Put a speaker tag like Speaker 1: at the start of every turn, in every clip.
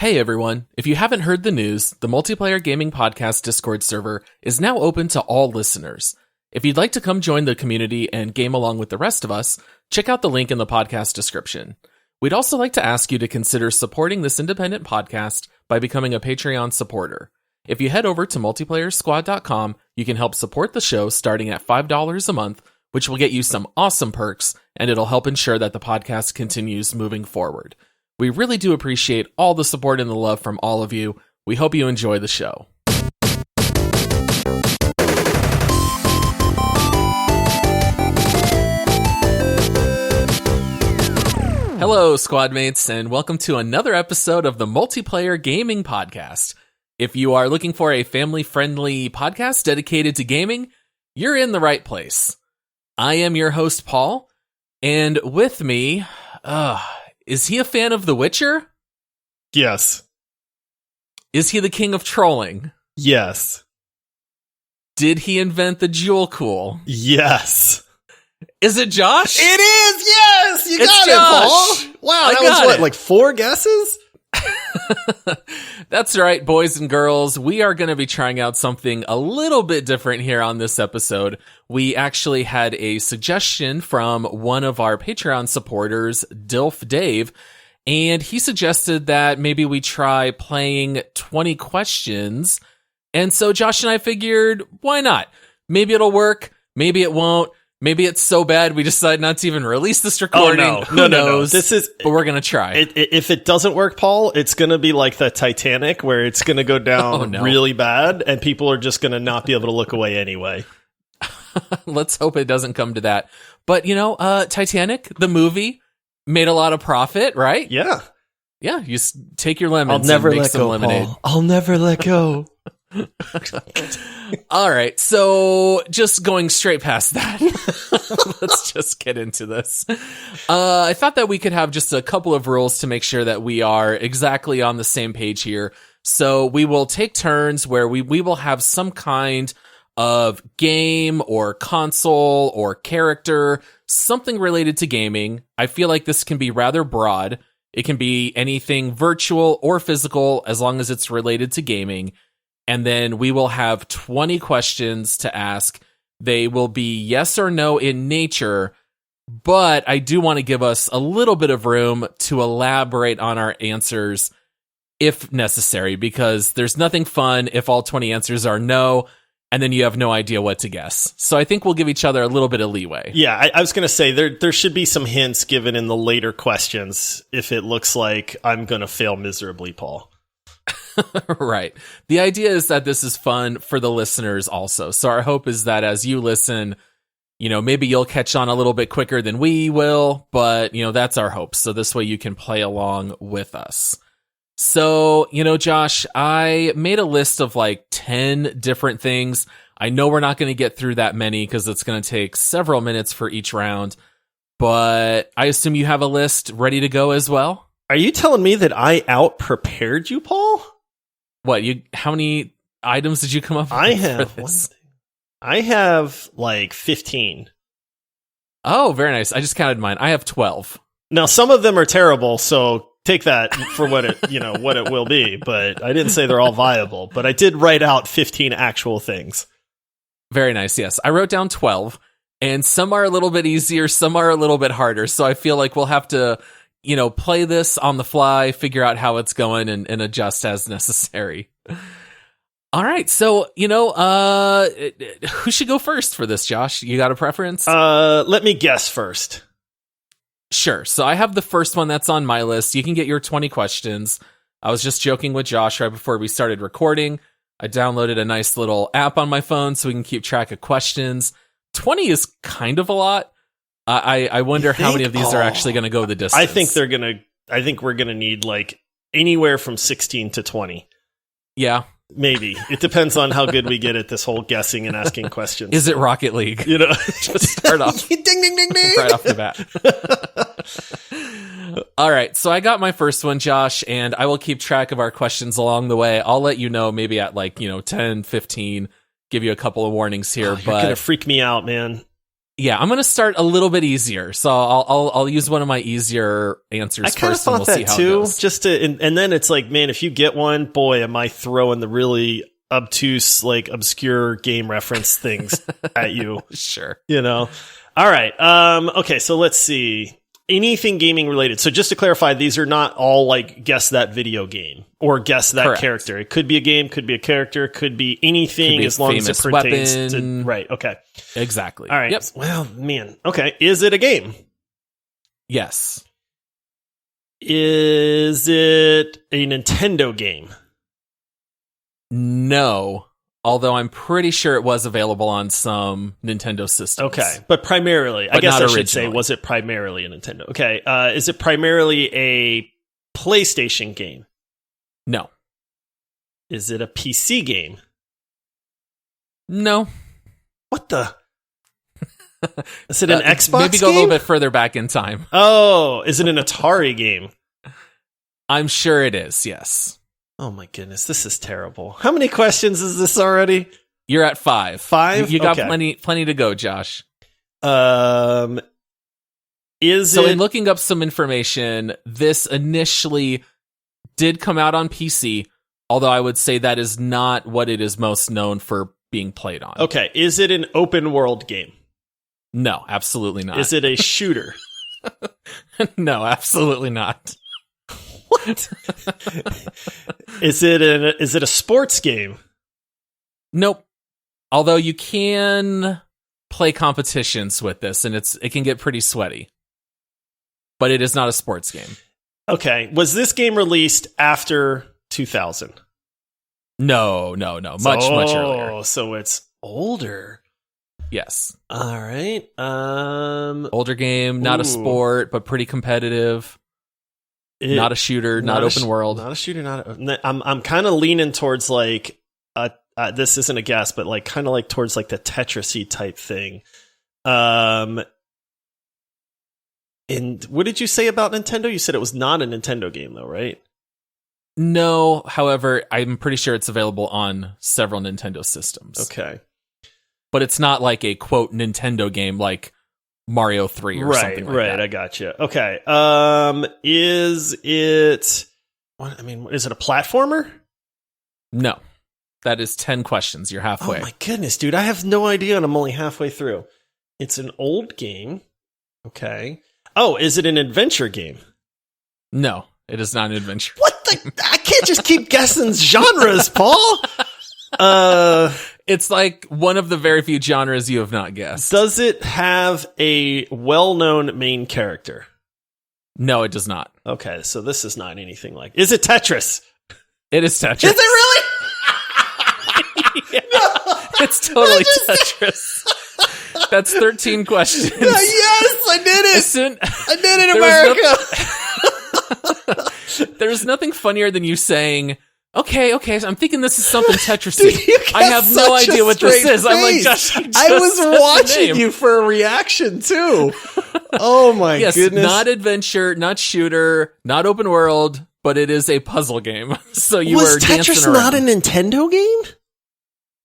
Speaker 1: Hey everyone, if you haven't heard the news, the Multiplayer Gaming Podcast Discord server is now open to all listeners. If you'd like to come join the community and game along with the rest of us, check out the link in the podcast description. We'd also like to ask you to consider supporting this independent podcast by becoming a Patreon supporter. If you head over to multiplayersquad.com, you can help support the show starting at $5 a month, which will get you some awesome perks, and it'll help ensure that the podcast continues moving forward. We really do appreciate all the support and the love from all of you. We hope you enjoy the show. Hello, squad mates, and welcome to another episode of the Multiplayer Gaming Podcast. If you are looking for a family-friendly podcast dedicated to gaming, you're in the right place. I am your host, Paul, and with me, is he a fan of The Witcher?
Speaker 2: Yes.
Speaker 1: Is he the king of trolling?
Speaker 2: Yes.
Speaker 1: Did he invent the Jewel Cool?
Speaker 2: Yes.
Speaker 1: Is it Josh?
Speaker 2: It is, yes! You got it, Paul! Wow, that was what, like 4 guesses?
Speaker 1: That's right, boys and girls. We are going to be trying out something a little bit different here on this episode. We actually had a suggestion from one of our Patreon supporters, Dilf Dave, and he suggested that maybe we try playing 20 questions. And so Josh and I figured, why not? Maybe it'll work, maybe it won't. Maybe it's so bad we decide not to even release this recording.
Speaker 2: Oh, no.
Speaker 1: Who knows?
Speaker 2: But
Speaker 1: we're going to try.
Speaker 2: If it doesn't work, Paul, it's going to be like the Titanic, where it's going to go down really bad, and people are just going to not be able to look away anyway.
Speaker 1: Let's hope it doesn't come to that. But, Titanic, the movie, made a lot of profit, right?
Speaker 2: Yeah.
Speaker 1: Yeah, you take your lemons and make some lemonade.
Speaker 2: Paul. I'll never let go.
Speaker 1: All right, so just going straight past that, let's just get into this. I thought that we could have just a couple of rules to make sure that we are exactly on the same page here. So we will take turns where we will have some kind of game or console or character, something related to gaming. I feel like this can be rather broad. It can be anything virtual or physical as long as it's related to gaming. And then we will have 20 questions to ask. They will be yes or no in nature, but I do want to give us a little bit of room to elaborate on our answers if necessary, because there's nothing fun if all 20 answers are no, and then you have no idea what to guess. So I think we'll give each other a little bit of leeway.
Speaker 2: Yeah, I was going to say there should be some hints given in the later questions if it looks like I'm going to fail miserably, Paul.
Speaker 1: Right. The idea is that this is fun for the listeners also. So our hope is that as you listen, maybe you'll catch on a little bit quicker than we will, but, that's our hope. So this way you can play along with us. So, Josh, I made a list of like 10 different things. I know we're not going to get through that many because it's going to take several minutes for each round, but I assume you have a list ready to go as well?
Speaker 2: Are you telling me that I out-prepared you, Paul?
Speaker 1: What, how many items did you come up with?
Speaker 2: I have like 15.
Speaker 1: Oh, very nice. I just counted mine. I have 12.
Speaker 2: Now, some of them are terrible, so take that for what it, what it will be, but I didn't say they're all viable, but I did write out 15 actual things.
Speaker 1: Very nice. Yes. I wrote down 12, and some are a little bit easier, some are a little bit harder. So I feel like we'll have to play this on the fly, figure out how it's going, and adjust as necessary. All right, so, who should go first for this, Josh? You got a preference?
Speaker 2: Let me guess first.
Speaker 1: Sure, so I have the first one that's on my list. You can get your 20 questions. I was just joking with Josh right before we started recording. I downloaded a nice little app on my phone so we can keep track of questions. 20 is kind of a lot. I wonder how many of these are actually going to go the distance.
Speaker 2: I think we're going to need like anywhere from 16 to 20.
Speaker 1: Yeah.
Speaker 2: Maybe. It depends on how good we get at this whole guessing and asking questions.
Speaker 1: Is it Rocket League? Just start off.
Speaker 2: Ding, ding, ding, ding.
Speaker 1: Right off the bat. All right. So I got my first one, Josh, and I will keep track of our questions along the way. I'll let you know maybe at 10, 15, give you a couple of warnings here.
Speaker 2: You're going to freak me out, man.
Speaker 1: Yeah, I'm gonna start a little bit easier, so I'll use one of my easier answers first. I kind of
Speaker 2: thought that too. Just to, and then it's like, man, if you get one, boy, am I throwing the really obtuse, like obscure game reference things at you.
Speaker 1: Sure,
Speaker 2: All right. Okay, so let's see. Anything gaming related. So just to clarify, these are not all like guess that video game or guess that
Speaker 1: Correct.
Speaker 2: character. It could be a game, could be a character, could be anything, could be as long as it pertains to. Right. Okay.
Speaker 1: Exactly.
Speaker 2: All right.
Speaker 1: Yep.
Speaker 2: Well, man. Okay. Is it a game?
Speaker 1: Yes.
Speaker 2: Is it a Nintendo game?
Speaker 1: No. Although I'm pretty sure it was available on some Nintendo systems.
Speaker 2: Okay, but primarily, I guess I should say, was it primarily a Nintendo? Okay, is it primarily a PlayStation game?
Speaker 1: No.
Speaker 2: Is it a PC game?
Speaker 1: No.
Speaker 2: What the? Is it an Xbox
Speaker 1: Maybe go
Speaker 2: game?
Speaker 1: a little bit further back in time.
Speaker 2: Oh, is it an Atari game?
Speaker 1: I'm sure it is, yes.
Speaker 2: Oh my goodness, this is terrible. How many questions is this already?
Speaker 1: You're at 5.
Speaker 2: 5?
Speaker 1: You got plenty to go, Josh.
Speaker 2: In
Speaker 1: looking up some information, this initially did come out on PC, although I would say that is not what it is most known for being played on.
Speaker 2: Okay, is it an open world game?
Speaker 1: No, absolutely not.
Speaker 2: Is it a shooter?
Speaker 1: No, absolutely not.
Speaker 2: What? Is it a sports game?
Speaker 1: Nope. Although you can play competitions with this, and it can get pretty sweaty. But it is not a sports game.
Speaker 2: Okay. Was this game released after 2000?
Speaker 1: No. Much earlier.
Speaker 2: So it's older.
Speaker 1: Yes.
Speaker 2: All right.
Speaker 1: Older game, not a sport, but pretty competitive. Not a shooter, not open world.
Speaker 2: Not a shooter, I'm kind of leaning towards like this isn't a guess, but like kind of like towards like the Tetris-y type thing. And what did you say about Nintendo? You said it was not a Nintendo game though, right?
Speaker 1: No, however, I'm pretty sure it's available on several Nintendo systems.
Speaker 2: Okay.
Speaker 1: But it's not like a quote Nintendo game like Mario 3 or something like that.
Speaker 2: Right, I gotcha. Okay. Is it a platformer?
Speaker 1: No. That is 10 questions. You're halfway.
Speaker 2: Oh my goodness, dude. I have no idea and I'm only halfway through. It's an old game. Okay. Oh, is it an adventure game?
Speaker 1: No, it is not an adventure.
Speaker 2: What the? I can't just keep guessing genres, Paul.
Speaker 1: It's like one of the very few genres you have not guessed.
Speaker 2: Does it have a well-known main character?
Speaker 1: No, it does not.
Speaker 2: Okay, so this is not anything like... Is it Tetris?
Speaker 1: It is Tetris.
Speaker 2: Is it really?
Speaker 1: Yeah. No. It's totally Tetris. That's 13 questions.
Speaker 2: Yes, I did it! I did it, America!
Speaker 1: There's nothing funnier than you saying... Okay, so I'm thinking this is something Tetris-y. I have no idea what this is. I'm like, Josh,
Speaker 2: I was watching you for a reaction, too. Oh, my goodness.
Speaker 1: Not adventure, not shooter, not open world, but it is a puzzle game. So you were dancing around.
Speaker 2: Was Tetris not a Nintendo game?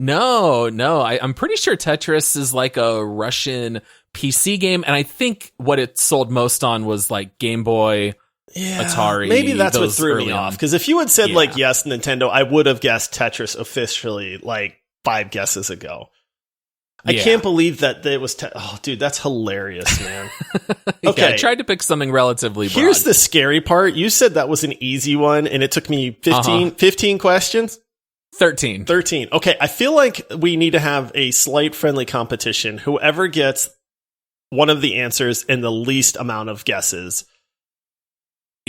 Speaker 1: No. I'm pretty sure Tetris is like a Russian PC game, and I think what it sold most on was like Game Boy...
Speaker 2: Yeah,
Speaker 1: Atari.
Speaker 2: Maybe that's what threw me off. Because if you had said like yes, Nintendo, I would have guessed Tetris officially like 5 guesses ago. I can't believe that it was. Oh, dude, that's hilarious, man. Okay,
Speaker 1: I tried to pick something relatively broad.
Speaker 2: Here's the scary part. You said that was an easy one, and it took me 15 questions.
Speaker 1: 13.
Speaker 2: Okay, I feel like we need to have a slight friendly competition. Whoever gets one of the answers in the least amount of guesses.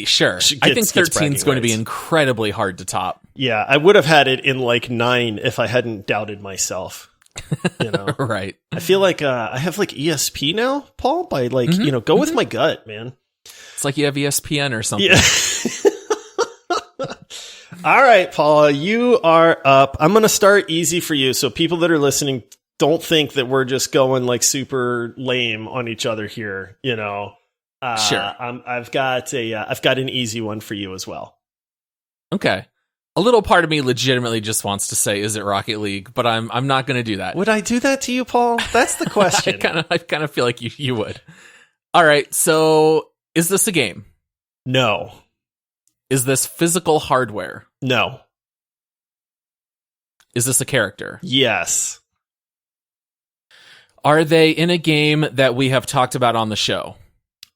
Speaker 1: Sure. I think 13 is going to be incredibly hard to top.
Speaker 2: Yeah, I would have had it in like 9 if I hadn't doubted myself.
Speaker 1: Right.
Speaker 2: I feel like I have like ESP now, Paul, by like, go with my gut, man.
Speaker 1: It's like you have ESPN or something.
Speaker 2: Yeah. All right, Paul, you are up. I'm going to start easy for you. So people that are listening, don't think that we're just going like super lame on each other here,
Speaker 1: Sure.
Speaker 2: I've got an easy one for you as well.
Speaker 1: Okay. A little part of me legitimately just wants to say, is it Rocket League? But I'm not going to do that.
Speaker 2: Would I do that to you, Paul? That's the question.
Speaker 1: I kind of feel like you would. All right. So is this a game?
Speaker 2: No.
Speaker 1: Is this physical hardware?
Speaker 2: No.
Speaker 1: Is this a character?
Speaker 2: Yes.
Speaker 1: Are they in a game that we have talked about on the show?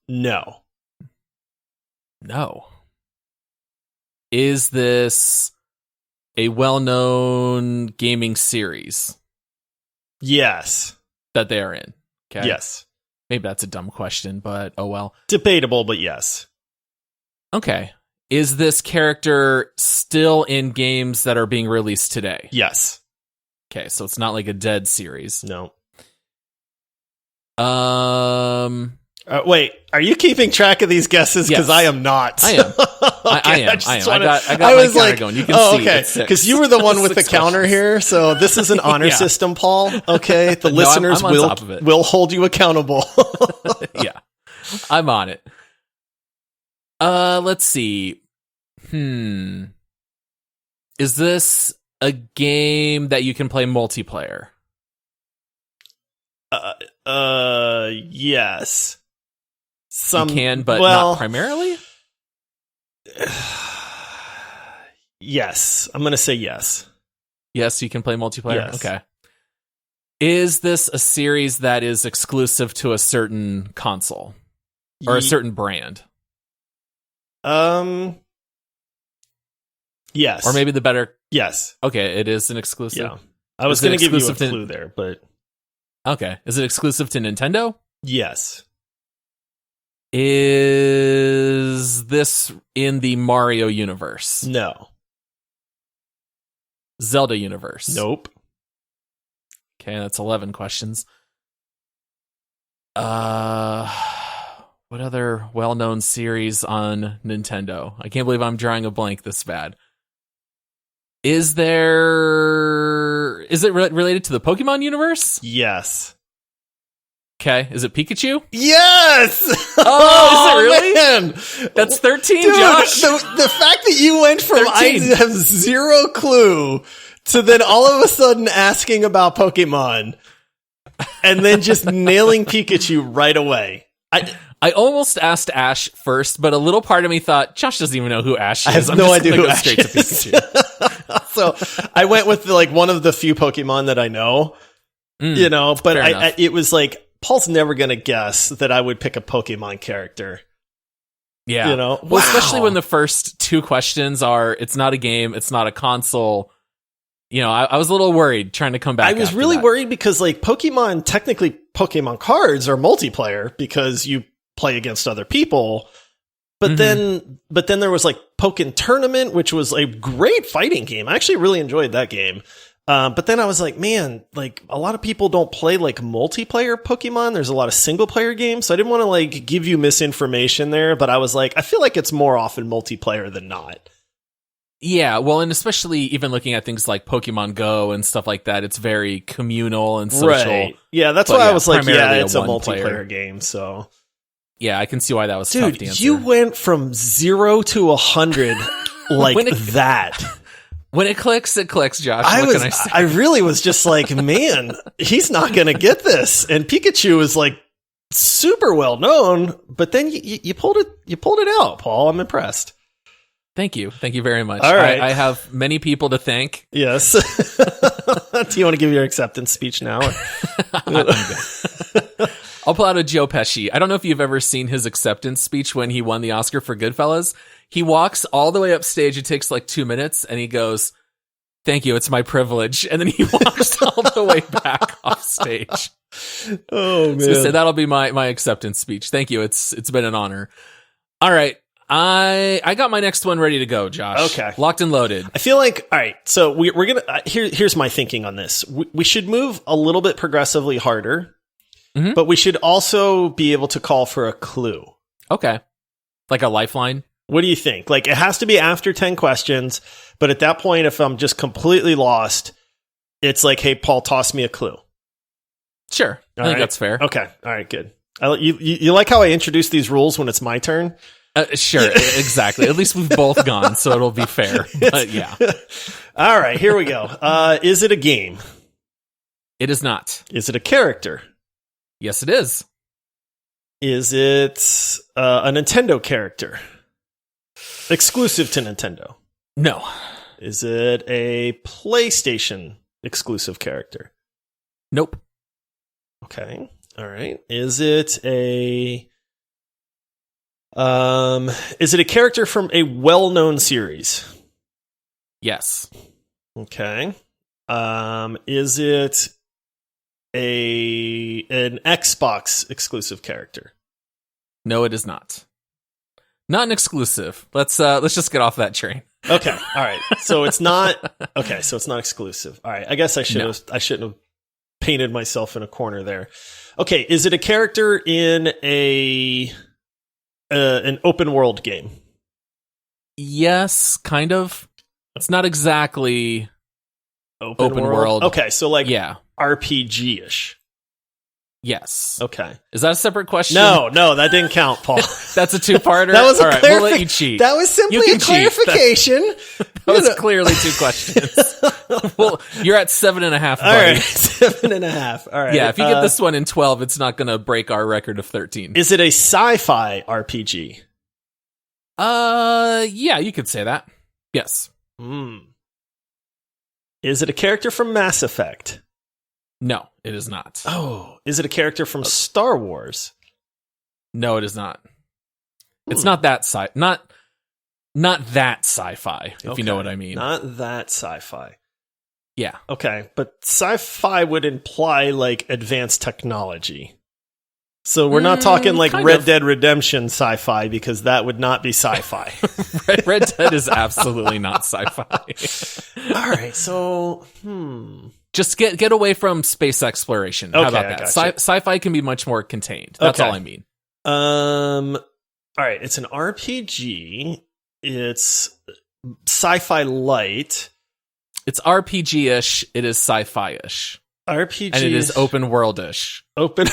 Speaker 2: No.
Speaker 1: No. Is this a well-known gaming series?
Speaker 2: Yes.
Speaker 1: That they are in? Okay.
Speaker 2: Yes.
Speaker 1: Maybe that's a dumb question, but oh well.
Speaker 2: Debatable, but yes.
Speaker 1: Okay. Is this character still in games that are being released today?
Speaker 2: Yes.
Speaker 1: Okay, so it's not like a dead series.
Speaker 2: No.
Speaker 1: Wait,
Speaker 2: are you keeping track of these guesses? Because
Speaker 1: yes.
Speaker 2: I am not.
Speaker 1: I am.
Speaker 2: Okay,
Speaker 1: I am. I got my
Speaker 2: was
Speaker 1: counter going. You can see.
Speaker 2: Okay, because you were the one with the counter here. So this is an honor system, Paul. Okay, the listeners will hold you accountable.
Speaker 1: Yeah, I'm on it. Let's see. Is this a game that you can play multiplayer?
Speaker 2: Yes.
Speaker 1: You can, but not primarily?
Speaker 2: Yes. I'm going to say yes.
Speaker 1: Yes, you can play multiplayer?
Speaker 2: Yes.
Speaker 1: Okay. Is this a series that is exclusive to a certain console? Or a certain brand?
Speaker 2: Yes.
Speaker 1: Or maybe the better...
Speaker 2: Yes.
Speaker 1: Okay, it is an exclusive?
Speaker 2: Yeah. I was going to give you a clue there, but...
Speaker 1: Okay. Is it exclusive to Nintendo?
Speaker 2: Yes.
Speaker 1: Is this in the Mario universe?
Speaker 2: No.
Speaker 1: Zelda universe?
Speaker 2: Nope.
Speaker 1: Okay, that's 11 questions. What other well-known series on Nintendo? I can't believe I'm drawing a blank this bad. Is it related to the Pokemon universe?
Speaker 2: Yes.
Speaker 1: Okay, is it Pikachu?
Speaker 2: Yes!
Speaker 1: Oh, is it really?
Speaker 2: Man.
Speaker 1: That's 13,
Speaker 2: dude,
Speaker 1: Josh.
Speaker 2: The fact that you went from
Speaker 1: 13.
Speaker 2: I have zero clue to then all of a sudden asking about Pokemon and then just nailing Pikachu right away.
Speaker 1: I almost asked Ash first, but a little part of me thought, Josh doesn't even know who Ash is.
Speaker 2: I have no idea who Ash is.
Speaker 1: To Pikachu.
Speaker 2: So I went with one of the few Pokemon that I know, but it was like, Paul's never going to guess that I would pick a Pokemon character.
Speaker 1: Yeah. Well, especially when the first two questions are, it's not a game, it's not a console. I was a little worried trying to come back.
Speaker 2: I was really worried because technically Pokemon cards are multiplayer because you play against other people. But then there was Pokken Tournament, which was a great fighting game. I actually really enjoyed that game. But then I was like, man, a lot of people don't play multiplayer Pokemon. There's a lot of single player games. So I didn't want to give you misinformation there, but I was like, I feel like it's more often multiplayer than not.
Speaker 1: Yeah, well, and especially even looking at things like Pokemon Go and stuff like that, it's very communal and social.
Speaker 2: Right. Yeah, that's why I was like, yeah, it's a multiplayer game, so.
Speaker 1: Yeah, I can see why that was tough to answer.
Speaker 2: You went from 0 to 100 that.
Speaker 1: When it clicks, Josh.
Speaker 2: I really was just like, man, he's not going to get this. And Pikachu is super well known, but then you pulled it out, Paul. I'm impressed.
Speaker 1: Thank you very much.
Speaker 2: All right.
Speaker 1: I have many people to thank.
Speaker 2: Yes. Do you want to give your acceptance speech now?
Speaker 1: I'll pull out a Joe Pesci. I don't know if you've ever seen his acceptance speech when he won the Oscar for Goodfellas. He walks all the way up stage. It takes 2 minutes, and he goes, "Thank you, it's my privilege." And then he walks all the way back off stage.
Speaker 2: Oh man!
Speaker 1: So that'll be my acceptance speech. Thank you. It's been an honor. All right. I got my next one ready to go, Josh.
Speaker 2: Okay.
Speaker 1: Locked and loaded.
Speaker 2: I feel like, all right, so we're going to, here's my thinking on this. We should move a little bit progressively harder, but we should also be able to call for a clue.
Speaker 1: Okay. Like a lifeline?
Speaker 2: What do you think? It has to be after 10 questions, but at that point, if I'm just completely lost, it's like, hey, Paul, toss me a clue.
Speaker 1: Sure. I think that's fair.
Speaker 2: Okay. All right, good. You like how I introduce these rules when it's my turn?
Speaker 1: Sure, exactly. At least we've both gone, so it'll be fair. But yeah.
Speaker 2: All right, here we go. Is it a game?
Speaker 1: It is not.
Speaker 2: Is it a character?
Speaker 1: Yes, it is.
Speaker 2: Is it a Nintendo character? Exclusive to Nintendo?
Speaker 1: No.
Speaker 2: Is it a PlayStation exclusive character?
Speaker 1: Nope.
Speaker 2: Okay. All right. Is it a character from a well-known series?
Speaker 1: Yes.
Speaker 2: Okay. Is it an Xbox exclusive character?
Speaker 1: No, it is not. Not an exclusive. Let's just get off that train.
Speaker 2: Okay. All right. So it's not okay, so it's not exclusive. All right. I guess I shouldn't have painted myself in a corner there. Okay, is it a character in an open world game?
Speaker 1: Yes, kind of. It's not exactly open world.
Speaker 2: Okay, so like
Speaker 1: yeah.
Speaker 2: RPG-ish.
Speaker 1: Yes.
Speaker 2: Okay.
Speaker 1: Is that a separate question?
Speaker 2: No, that didn't count, Paul.
Speaker 1: That's a two-parter?
Speaker 2: That was
Speaker 1: all right, we'll let you cheat.
Speaker 2: That was simply a clarification.
Speaker 1: That was clearly two questions. Well, you're at 7.5, buddy.
Speaker 2: All right, 7.5. All right.
Speaker 1: Yeah, if you get this one in 12, it's not going to break our record of 13.
Speaker 2: Is it a sci-fi RPG?
Speaker 1: Yeah, you could say that. Yes.
Speaker 2: Is it a character from Mass Effect?
Speaker 1: No, it is not.
Speaker 2: Oh, is it a character from Star Wars?
Speaker 1: No, it is not. It's not that not that sci-fi, if you know what I mean.
Speaker 2: Not that sci-fi.
Speaker 1: Yeah.
Speaker 2: Okay, but sci-fi would imply like advanced technology. So we're not talking like Red Dead Redemption sci-fi, because that would not be sci-fi.
Speaker 1: Red Dead is absolutely not sci-fi.
Speaker 2: All right, so
Speaker 1: just get away from space exploration. How about that? Sci-fi can be much more contained. That's all I mean.
Speaker 2: All right, it's an RPG. It's sci-fi light.
Speaker 1: It's RPG-ish. It is sci-fi-ish.
Speaker 2: RPG,
Speaker 1: and it is open world-ish.
Speaker 2: Open.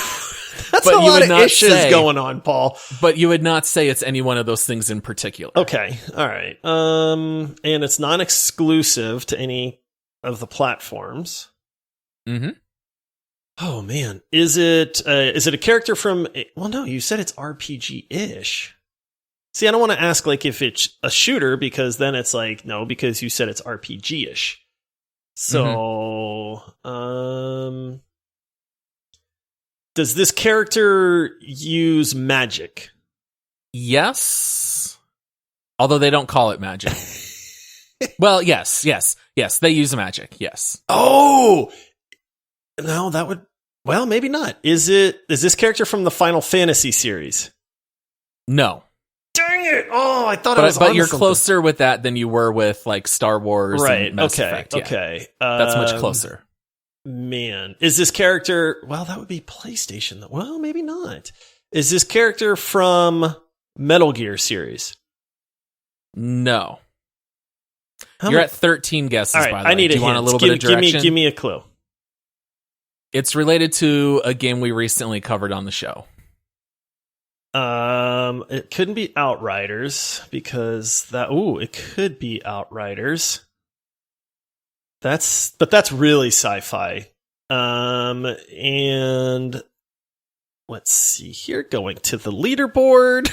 Speaker 2: That's a lot of issues going on, Paul.
Speaker 1: But you would not say it's any one of those things in particular.
Speaker 2: Okay, all right. And it's not exclusive to any of the platforms.
Speaker 1: Mm-hmm.
Speaker 2: Oh man, is it a character from? Well, no, you said it's RPG-ish. See, I don't want to ask like if it's a shooter, because then it's like no, because you said it's RPG-ish. So, does this character use magic?
Speaker 1: Yes. Although they don't call it magic. Well, yes. They use magic. Yes.
Speaker 2: Oh, no, that would. Well, maybe not. Is this character from the Final Fantasy series?
Speaker 1: No.
Speaker 2: Dang it! Oh, I thought I was.
Speaker 1: But you're closer with that than you were with like Star Wars,
Speaker 2: right?
Speaker 1: And Mass Effect. Yeah.
Speaker 2: Okay,
Speaker 1: that's much closer.
Speaker 2: Man, is this character? Well, that would be PlayStation. Well, maybe not. Is this character from Metal Gear series?
Speaker 1: No. You're at 13 guesses.
Speaker 2: All right,
Speaker 1: by the way.
Speaker 2: I need
Speaker 1: Do you want a little bit of direction?
Speaker 2: Give me a clue.
Speaker 1: It's related to a game we recently covered on the show.
Speaker 2: It couldn't be Outriders, because it could be Outriders. But that's really sci-fi. And let's see here, going to the leaderboard.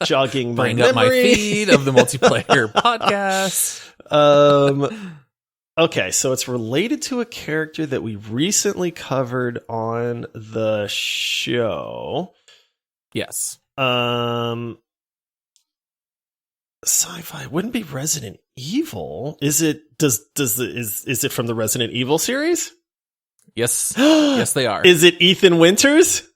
Speaker 2: Jogging my
Speaker 1: Bring up my feed of the multiplayer podcast.
Speaker 2: Okay, so it's related to a character that we recently covered on the show.
Speaker 1: Yes.
Speaker 2: Sci-fi wouldn't be Resident Evil. Is it? Is it from the Resident Evil series?
Speaker 1: Yes. Yes, they are.
Speaker 2: Is it Ethan Winters?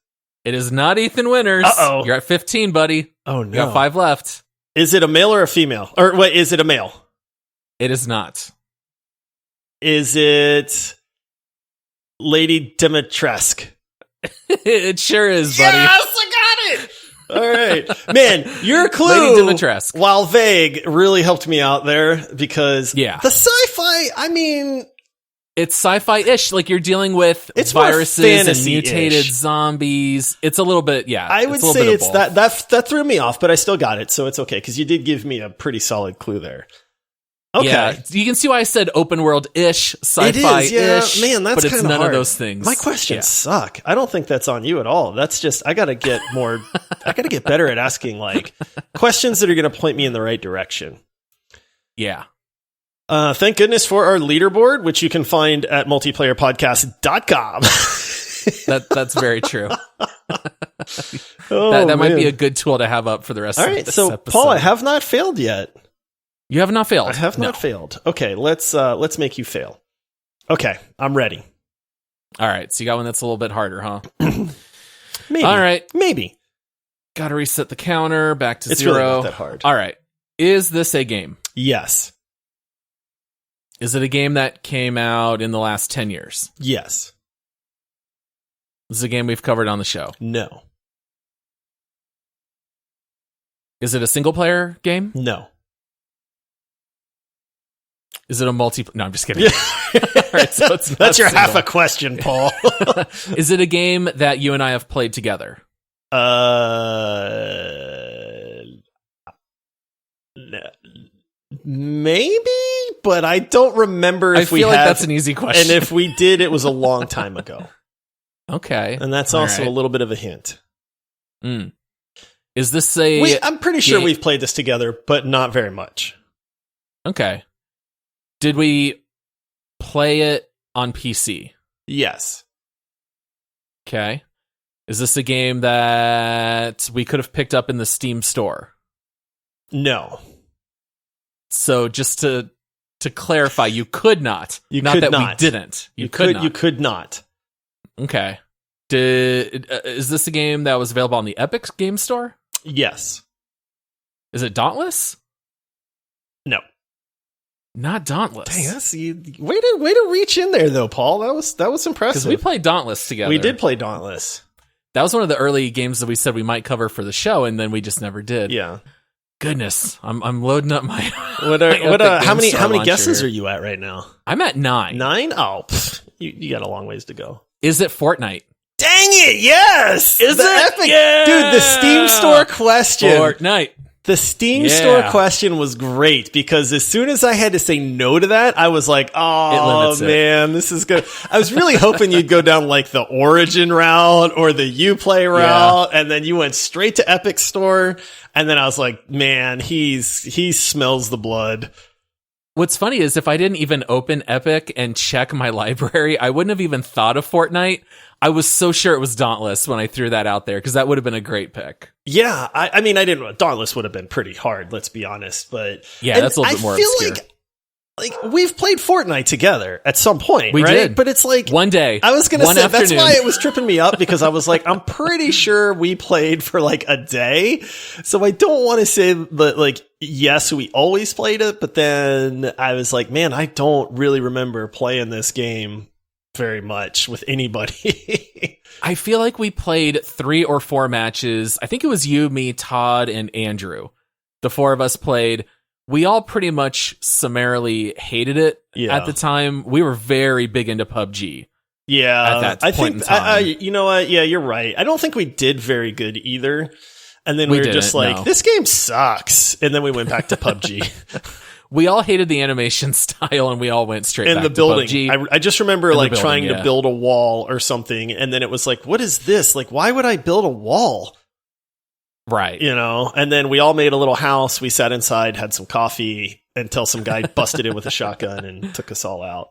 Speaker 1: It is not Ethan Winters.
Speaker 2: Uh-oh.
Speaker 1: You're at 15, buddy.
Speaker 2: Oh no.
Speaker 1: You got 5 left.
Speaker 2: Is it a male or a female? Or wait, is it a male?
Speaker 1: It is not.
Speaker 2: Is it Lady Dimitrescu?
Speaker 1: It sure is, buddy.
Speaker 2: Yes, I got it! All right. Man, your clue,
Speaker 1: Lady Dimitrescu,
Speaker 2: while vague, really helped me out there, because the sci-fi, I mean,
Speaker 1: It's sci-fi-ish, like you're dealing with viruses and mutated zombies. It's a little bit,
Speaker 2: I would say it's that threw me off, but I still got it, so it's okay because you did give me a pretty solid clue there. Okay,
Speaker 1: yeah, you can see why I said open world-ish, sci-fi-ish.
Speaker 2: Man, that's
Speaker 1: but it's none
Speaker 2: hard.
Speaker 1: of those things.
Speaker 2: My questions suck. I don't think that's on you at all. That's just I got to get more. I got to get better at asking like questions that are going to point me in the right direction.
Speaker 1: Yeah.
Speaker 2: Thank goodness for our leaderboard, which you can find at multiplayerpodcast.com.
Speaker 1: That's very true. that might be a good tool to have up for the rest of this episode.
Speaker 2: Paul, I have not failed yet.
Speaker 1: You have not failed.
Speaker 2: I have not failed. Okay, let's make you fail. Okay, I'm ready.
Speaker 1: All right, so you got one that's a little bit harder, huh?
Speaker 2: Maybe.
Speaker 1: All right.
Speaker 2: Maybe.
Speaker 1: Got to reset the counter back to
Speaker 2: it's
Speaker 1: 0.
Speaker 2: Really not that hard.
Speaker 1: All right. Is this a game?
Speaker 2: Yes.
Speaker 1: Is it a game that came out in the last 10 years?
Speaker 2: Yes.
Speaker 1: Is it a game we've covered on the show?
Speaker 2: No.
Speaker 1: Is it a single-player game?
Speaker 2: No.
Speaker 1: Is it a No, I'm just kidding. All right, so it's not
Speaker 2: That's your
Speaker 1: single.
Speaker 2: half a question, Paul.
Speaker 1: Is it a game that you and I have played together?
Speaker 2: Maybe, but I don't remember if we
Speaker 1: feel like that's an easy question.
Speaker 2: And if we did, it was a long time ago.
Speaker 1: Okay.
Speaker 2: And that's also a little bit of a hint.
Speaker 1: Is this a...
Speaker 2: I'm pretty sure we've played this together, but not very much.
Speaker 1: Okay. Did we play it on PC?
Speaker 2: Yes.
Speaker 1: Okay. Is this a game that we could have picked up in the Steam store?
Speaker 2: No.
Speaker 1: So just to clarify, you could not.
Speaker 2: We
Speaker 1: didn't.
Speaker 2: You could not. You could not.
Speaker 1: Okay. Is this a game that was available on the Epic Game Store?
Speaker 2: Yes.
Speaker 1: Is it Dauntless?
Speaker 2: No.
Speaker 1: Not Dauntless.
Speaker 2: Dang, that's way to reach in there though, Paul. That was impressive.
Speaker 1: Because we played Dauntless together.
Speaker 2: We did play Dauntless.
Speaker 1: That was one of the early games that we said we might cover for the show, and then we just never did.
Speaker 2: Yeah.
Speaker 1: Goodness, I'm loading up my.
Speaker 2: How many guesses are you at right now?
Speaker 1: I'm at 9.
Speaker 2: 9? Oh, you got a long ways to go.
Speaker 1: Is it Fortnite?
Speaker 2: Dang it! Yes.
Speaker 1: Is it?
Speaker 2: Epic,
Speaker 1: yeah!
Speaker 2: Dude, the Steam Store question.
Speaker 1: Fortnite.
Speaker 2: The Steam Store question was great because as soon as I had to say no to that, I was like, oh man, this is good. I was really hoping you'd go down like the Origin route or the Uplay route, and then you went straight to Epic Store. And then I was like, man, he smells the blood.
Speaker 1: What's funny is if I didn't even open Epic and check my library, I wouldn't have even thought of Fortnite. I was so sure it was Dauntless when I threw that out there because that would have been a great pick.
Speaker 2: Yeah, I mean, I didn't. Dauntless would have been pretty hard, let's be honest. But
Speaker 1: yeah, that's a little bit more obscure.
Speaker 2: Like we've played Fortnite together at some point,
Speaker 1: we did.
Speaker 2: But it's like
Speaker 1: one day.
Speaker 2: I was gonna say that's why it was tripping me up because I was like, I'm pretty sure we played for like a day, so I don't want to say that like yes, we always played it, but then I was like, man, I don't really remember playing this game very much with anybody.
Speaker 1: I feel like we played 3 or 4 matches. I think it was you, me, Todd, and Andrew. The 4 of us played. We all pretty much summarily hated it at the time. We were very big into PUBG.
Speaker 2: Yeah,
Speaker 1: at that point in time.
Speaker 2: You know what? Yeah, you're right. I don't think we did very good either. And then we were just like, this game sucks. And then we went back to PUBG.
Speaker 1: We all hated the animation style, and we all went straight back
Speaker 2: to
Speaker 1: building.
Speaker 2: PUBG. I just remember like trying to build a wall or something, and then it was like, what is this? Like, why would I build a wall?
Speaker 1: Right.
Speaker 2: You know, and then we all made a little house. We sat inside, had some coffee until some guy busted in with a shotgun and took us all out.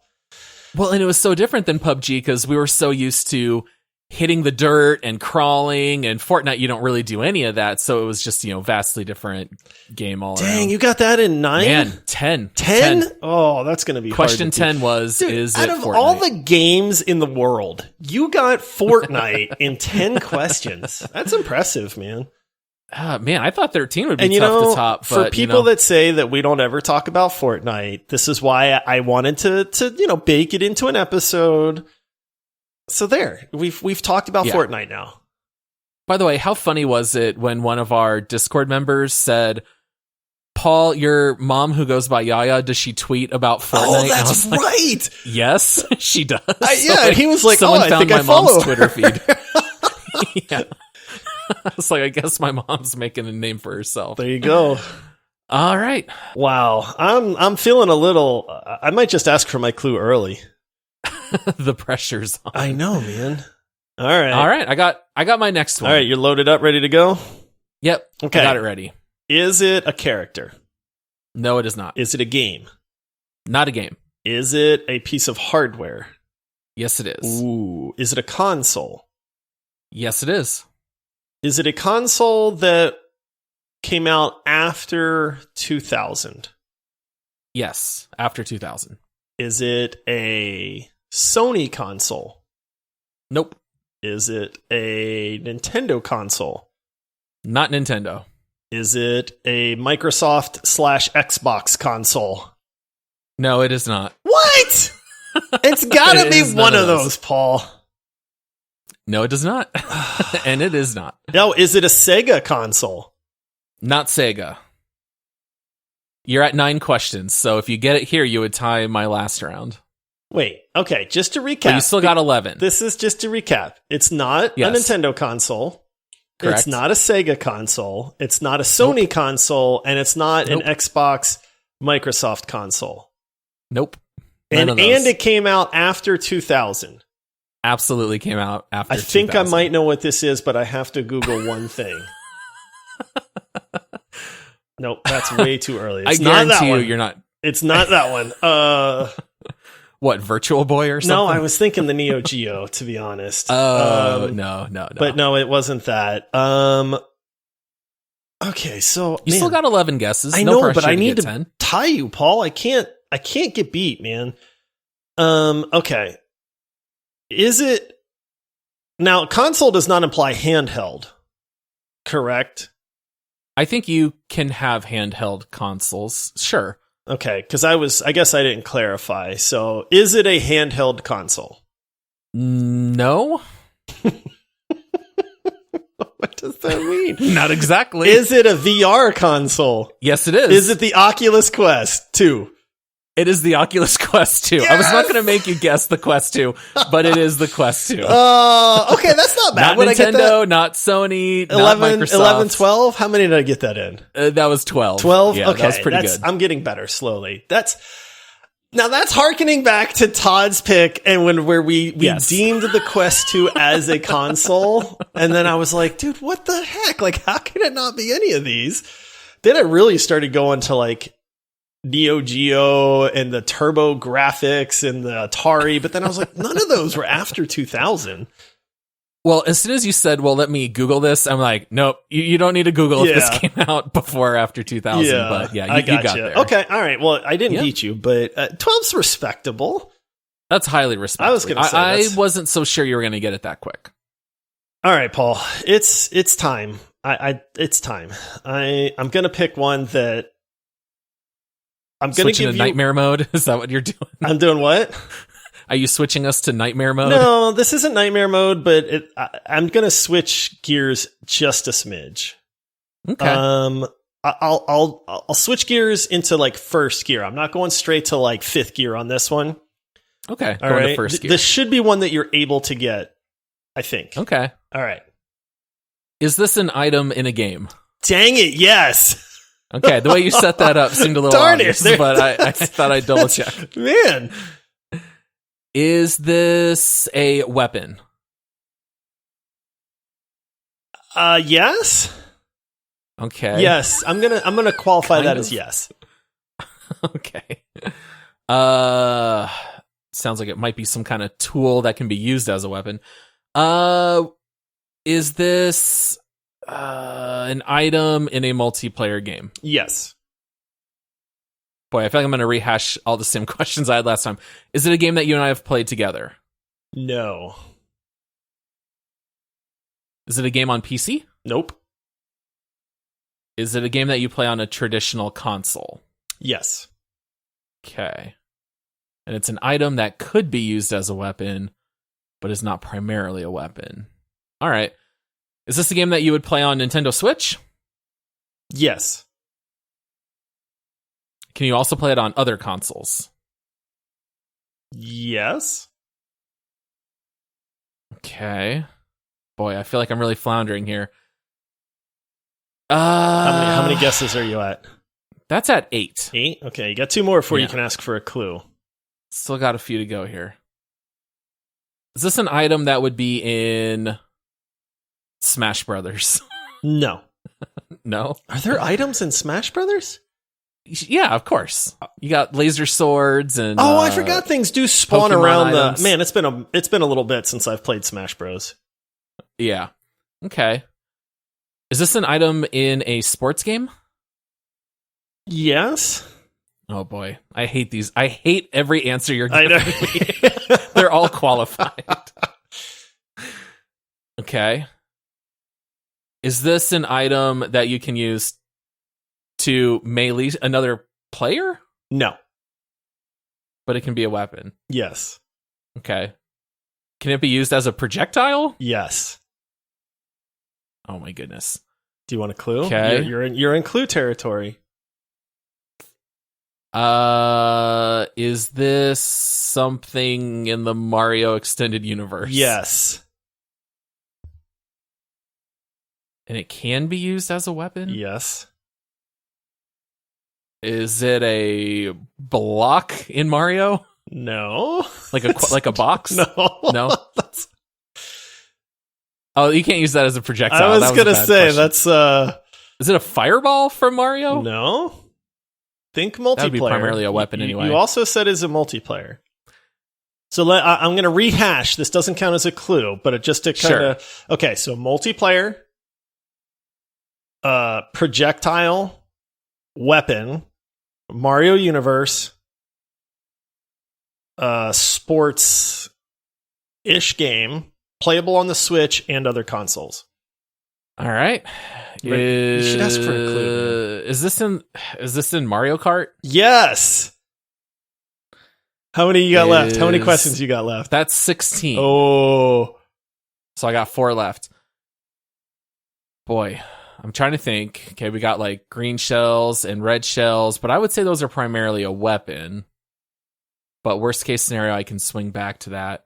Speaker 1: Well, and it was so different than PUBG because we were so used to hitting the dirt and crawling, and Fortnite, you don't really do any of that. So it was just, vastly different game all around.
Speaker 2: Dang, you got that in 9?
Speaker 1: Man, 10.
Speaker 2: 10? Oh, that's going to be
Speaker 1: Question
Speaker 2: hard.
Speaker 1: Question 10 was,
Speaker 2: Dude,
Speaker 1: is
Speaker 2: out
Speaker 1: it
Speaker 2: of
Speaker 1: Fortnite?
Speaker 2: all the games in the world, you got Fortnite in 10 questions. That's impressive, man.
Speaker 1: Man, I thought 13 would be tough to top.
Speaker 2: For people that say that we don't ever talk about Fortnite, this is why I wanted to bake it into an episode. So there, we've talked about Fortnite now.
Speaker 1: By the way, how funny was it when one of our Discord members said, Paul, your mom who goes by Yaya, does she tweet about Fortnite?
Speaker 2: Oh, that's right.
Speaker 1: Yes, she does.
Speaker 2: And he was like,
Speaker 1: someone found my mom's Twitter feed. Yeah. I was like, I guess my mom's making a name for herself.
Speaker 2: There you go.
Speaker 1: All right.
Speaker 2: Wow. I'm feeling a little, I might just ask for my clue early.
Speaker 1: The pressure's on.
Speaker 2: I know, man. All right.
Speaker 1: All right. I got my next one.
Speaker 2: All right. You're loaded up, ready to go?
Speaker 1: Yep.
Speaker 2: Okay.
Speaker 1: I got it ready.
Speaker 2: Is it a character?
Speaker 1: No, it is not.
Speaker 2: Is it a game?
Speaker 1: Not a game.
Speaker 2: Is it a piece of hardware?
Speaker 1: Yes, it is.
Speaker 2: Ooh. Is it a console?
Speaker 1: Yes, it is.
Speaker 2: Is it a console that came out after 2000?
Speaker 1: Yes, after 2000.
Speaker 2: Is it a Sony console?
Speaker 1: Nope.
Speaker 2: Is it a Nintendo console?
Speaker 1: Not Nintendo.
Speaker 2: Is it a Microsoft/Xbox console?
Speaker 1: No, it is not.
Speaker 2: What? It's gotta be one of those, Paul.
Speaker 1: No, it does not. And it is not.
Speaker 2: No, is it a Sega console?
Speaker 1: Not Sega. You're at 9 questions, so if you get it here, you would tie my last round.
Speaker 2: Wait, okay, just to recap.
Speaker 1: But you still got 11.
Speaker 2: This is just to recap. It's not a Nintendo console.
Speaker 1: Correct.
Speaker 2: It's not a Sega console. It's not a Sony console. And it's not an Xbox Microsoft console.
Speaker 1: Nope.
Speaker 2: And it came out after 2000.
Speaker 1: Absolutely came out after 2000.
Speaker 2: I think I might know what this is, but I have to Google one thing. Nope, that's way too early. It's not that one.
Speaker 1: You're not.
Speaker 2: It's not that one.
Speaker 1: What, Virtual Boy or something?
Speaker 2: No, I was thinking the Neo Geo, to be honest.
Speaker 1: No.
Speaker 2: But no, it wasn't that. Okay, so
Speaker 1: you still got 11 guesses.
Speaker 2: I
Speaker 1: no
Speaker 2: know, but I need to
Speaker 1: 10.
Speaker 2: tie you, Paul. I can't get beat, man. Okay. Is it now? Console does not imply handheld, correct?
Speaker 1: I think you can have handheld consoles. Sure.
Speaker 2: Okay, because I guess I didn't clarify. So, is it a handheld console?
Speaker 1: No.
Speaker 2: What does that mean?
Speaker 1: Not exactly.
Speaker 2: Is it a VR console?
Speaker 1: Yes, it is.
Speaker 2: Is it the Oculus Quest 2?
Speaker 1: It is the Oculus Quest 2.
Speaker 2: Yes!
Speaker 1: I was not going to make you guess the Quest 2, but it is the Quest 2.
Speaker 2: Okay, that's not bad.
Speaker 1: Not
Speaker 2: Would
Speaker 1: Nintendo,
Speaker 2: I get that?
Speaker 1: not Sony,
Speaker 2: 11,
Speaker 1: not Microsoft.
Speaker 2: 11, 12? How many did I get that in?
Speaker 1: That was 12.
Speaker 2: 12?
Speaker 1: Yeah,
Speaker 2: okay,
Speaker 1: that was pretty good.
Speaker 2: I'm getting better slowly. That's hearkening back to Todd's pick and where we deemed the Quest 2 as a console. And then I was like, dude, what the heck? Like, how can it not be any of these? Then it really started going to like Neo Geo and the Turbo Graphics and the Atari. But then I was like, none of those were after 2000.
Speaker 1: Well, as soon as you said, well, let me Google this, I'm like, nope, you don't need to Google if this came out before or after 2000.
Speaker 2: Yeah,
Speaker 1: but yeah,
Speaker 2: I
Speaker 1: you got there.
Speaker 2: Okay, all right. Well, I didn't beat you, but 12's respectable.
Speaker 1: That's highly respectable.
Speaker 2: I was going to say
Speaker 1: I wasn't so sure you were going to get it that quick.
Speaker 2: All right, Paul. It's time. It's time. I'm going to pick one that I'm going to give you
Speaker 1: nightmare mode. Is that what you're doing?
Speaker 2: I'm doing what?
Speaker 1: Are you switching us to nightmare mode?
Speaker 2: No, this isn't nightmare mode, but I'm going to switch gears just a smidge.
Speaker 1: Okay.
Speaker 2: I'll switch gears into like first gear. I'm not going straight to like fifth gear on this one.
Speaker 1: Okay.
Speaker 2: All right. To first gear. This should be one that you're able to get, I think.
Speaker 1: Okay.
Speaker 2: All right.
Speaker 1: Is this an item in a game?
Speaker 2: Dang it, yes.
Speaker 1: Okay, the way you set that up seemed a little obvious, but I thought I'd double check.
Speaker 2: Man.
Speaker 1: Is this a weapon?
Speaker 2: Yes.
Speaker 1: Okay.
Speaker 2: Yes, I'm gonna qualify that as yes.
Speaker 1: Okay. Sounds like it might be some kind of tool that can be used as a weapon. Is this an item in a multiplayer game?
Speaker 2: Yes.
Speaker 1: Boy, I feel like I'm going to rehash all the same questions I had last time. Is it a game that you and I have played together?
Speaker 2: No.
Speaker 1: Is it a game on PC?
Speaker 2: Nope.
Speaker 1: Is it a game that you play on a traditional console?
Speaker 2: Yes.
Speaker 1: Okay. And it's an item that could be used as a weapon, but is not primarily a weapon. All right. Is this a game that you would play on Nintendo Switch?
Speaker 2: Yes.
Speaker 1: Can you also play it on other consoles?
Speaker 2: Yes.
Speaker 1: Okay. Boy, I feel like I'm really floundering here.
Speaker 2: How many guesses are you at?
Speaker 1: That's at 8.
Speaker 2: 8? Okay, you got 2 more before you can ask for a clue.
Speaker 1: Still got a few to go here. Is this an item that would be in Smash Brothers?
Speaker 2: No.
Speaker 1: No?
Speaker 2: Are there items in Smash Brothers?
Speaker 1: Yeah, of course. You got laser swords and
Speaker 2: I forgot things do spawn
Speaker 1: Pokemon
Speaker 2: around
Speaker 1: items.
Speaker 2: the... Man, it's been a little bit since I've played Smash Bros.
Speaker 1: Yeah. Okay. Is this an item in a sports game?
Speaker 2: Yes.
Speaker 1: Oh boy, I hate these. I hate every answer you're
Speaker 2: I
Speaker 1: giving
Speaker 2: know.
Speaker 1: me. They're all qualified. Okay. Is this an item that you can use to melee another player?
Speaker 2: No.
Speaker 1: But it can be a weapon.
Speaker 2: Yes.
Speaker 1: Okay. Can it be used as a projectile?
Speaker 2: Yes.
Speaker 1: Oh my goodness.
Speaker 2: Do you want a clue?
Speaker 1: Okay.
Speaker 2: You're in clue territory.
Speaker 1: Is this something in the Mario Extended Universe?
Speaker 2: Yes.
Speaker 1: And it can be used as a weapon?
Speaker 2: Yes.
Speaker 1: Is it a block in Mario?
Speaker 2: No.
Speaker 1: Like a box?
Speaker 2: No.
Speaker 1: No? Oh, you can't use that as a projectile.
Speaker 2: I was going to say,
Speaker 1: question.
Speaker 2: that's...
Speaker 1: Is it a fireball from Mario?
Speaker 2: No. Think multiplayer.
Speaker 1: That would be primarily a weapon anyway.
Speaker 2: You also said it's a multiplayer. So I'm going to rehash. This doesn't count as a clue, but just to kind of... Sure. Okay, so multiplayer, projectile, weapon, Mario Universe, sports-ish game, playable on the Switch and other consoles.
Speaker 1: All right.
Speaker 2: You should ask for a clue.
Speaker 1: Is this in Mario Kart?
Speaker 2: Yes. How many you got left? How many questions you got left?
Speaker 1: That's 16.
Speaker 2: Oh.
Speaker 1: So I got 4 left. Boy, I'm trying to think. Okay, we got like green shells and red shells, but I would say those are primarily a weapon. But worst case scenario, I can swing back to that.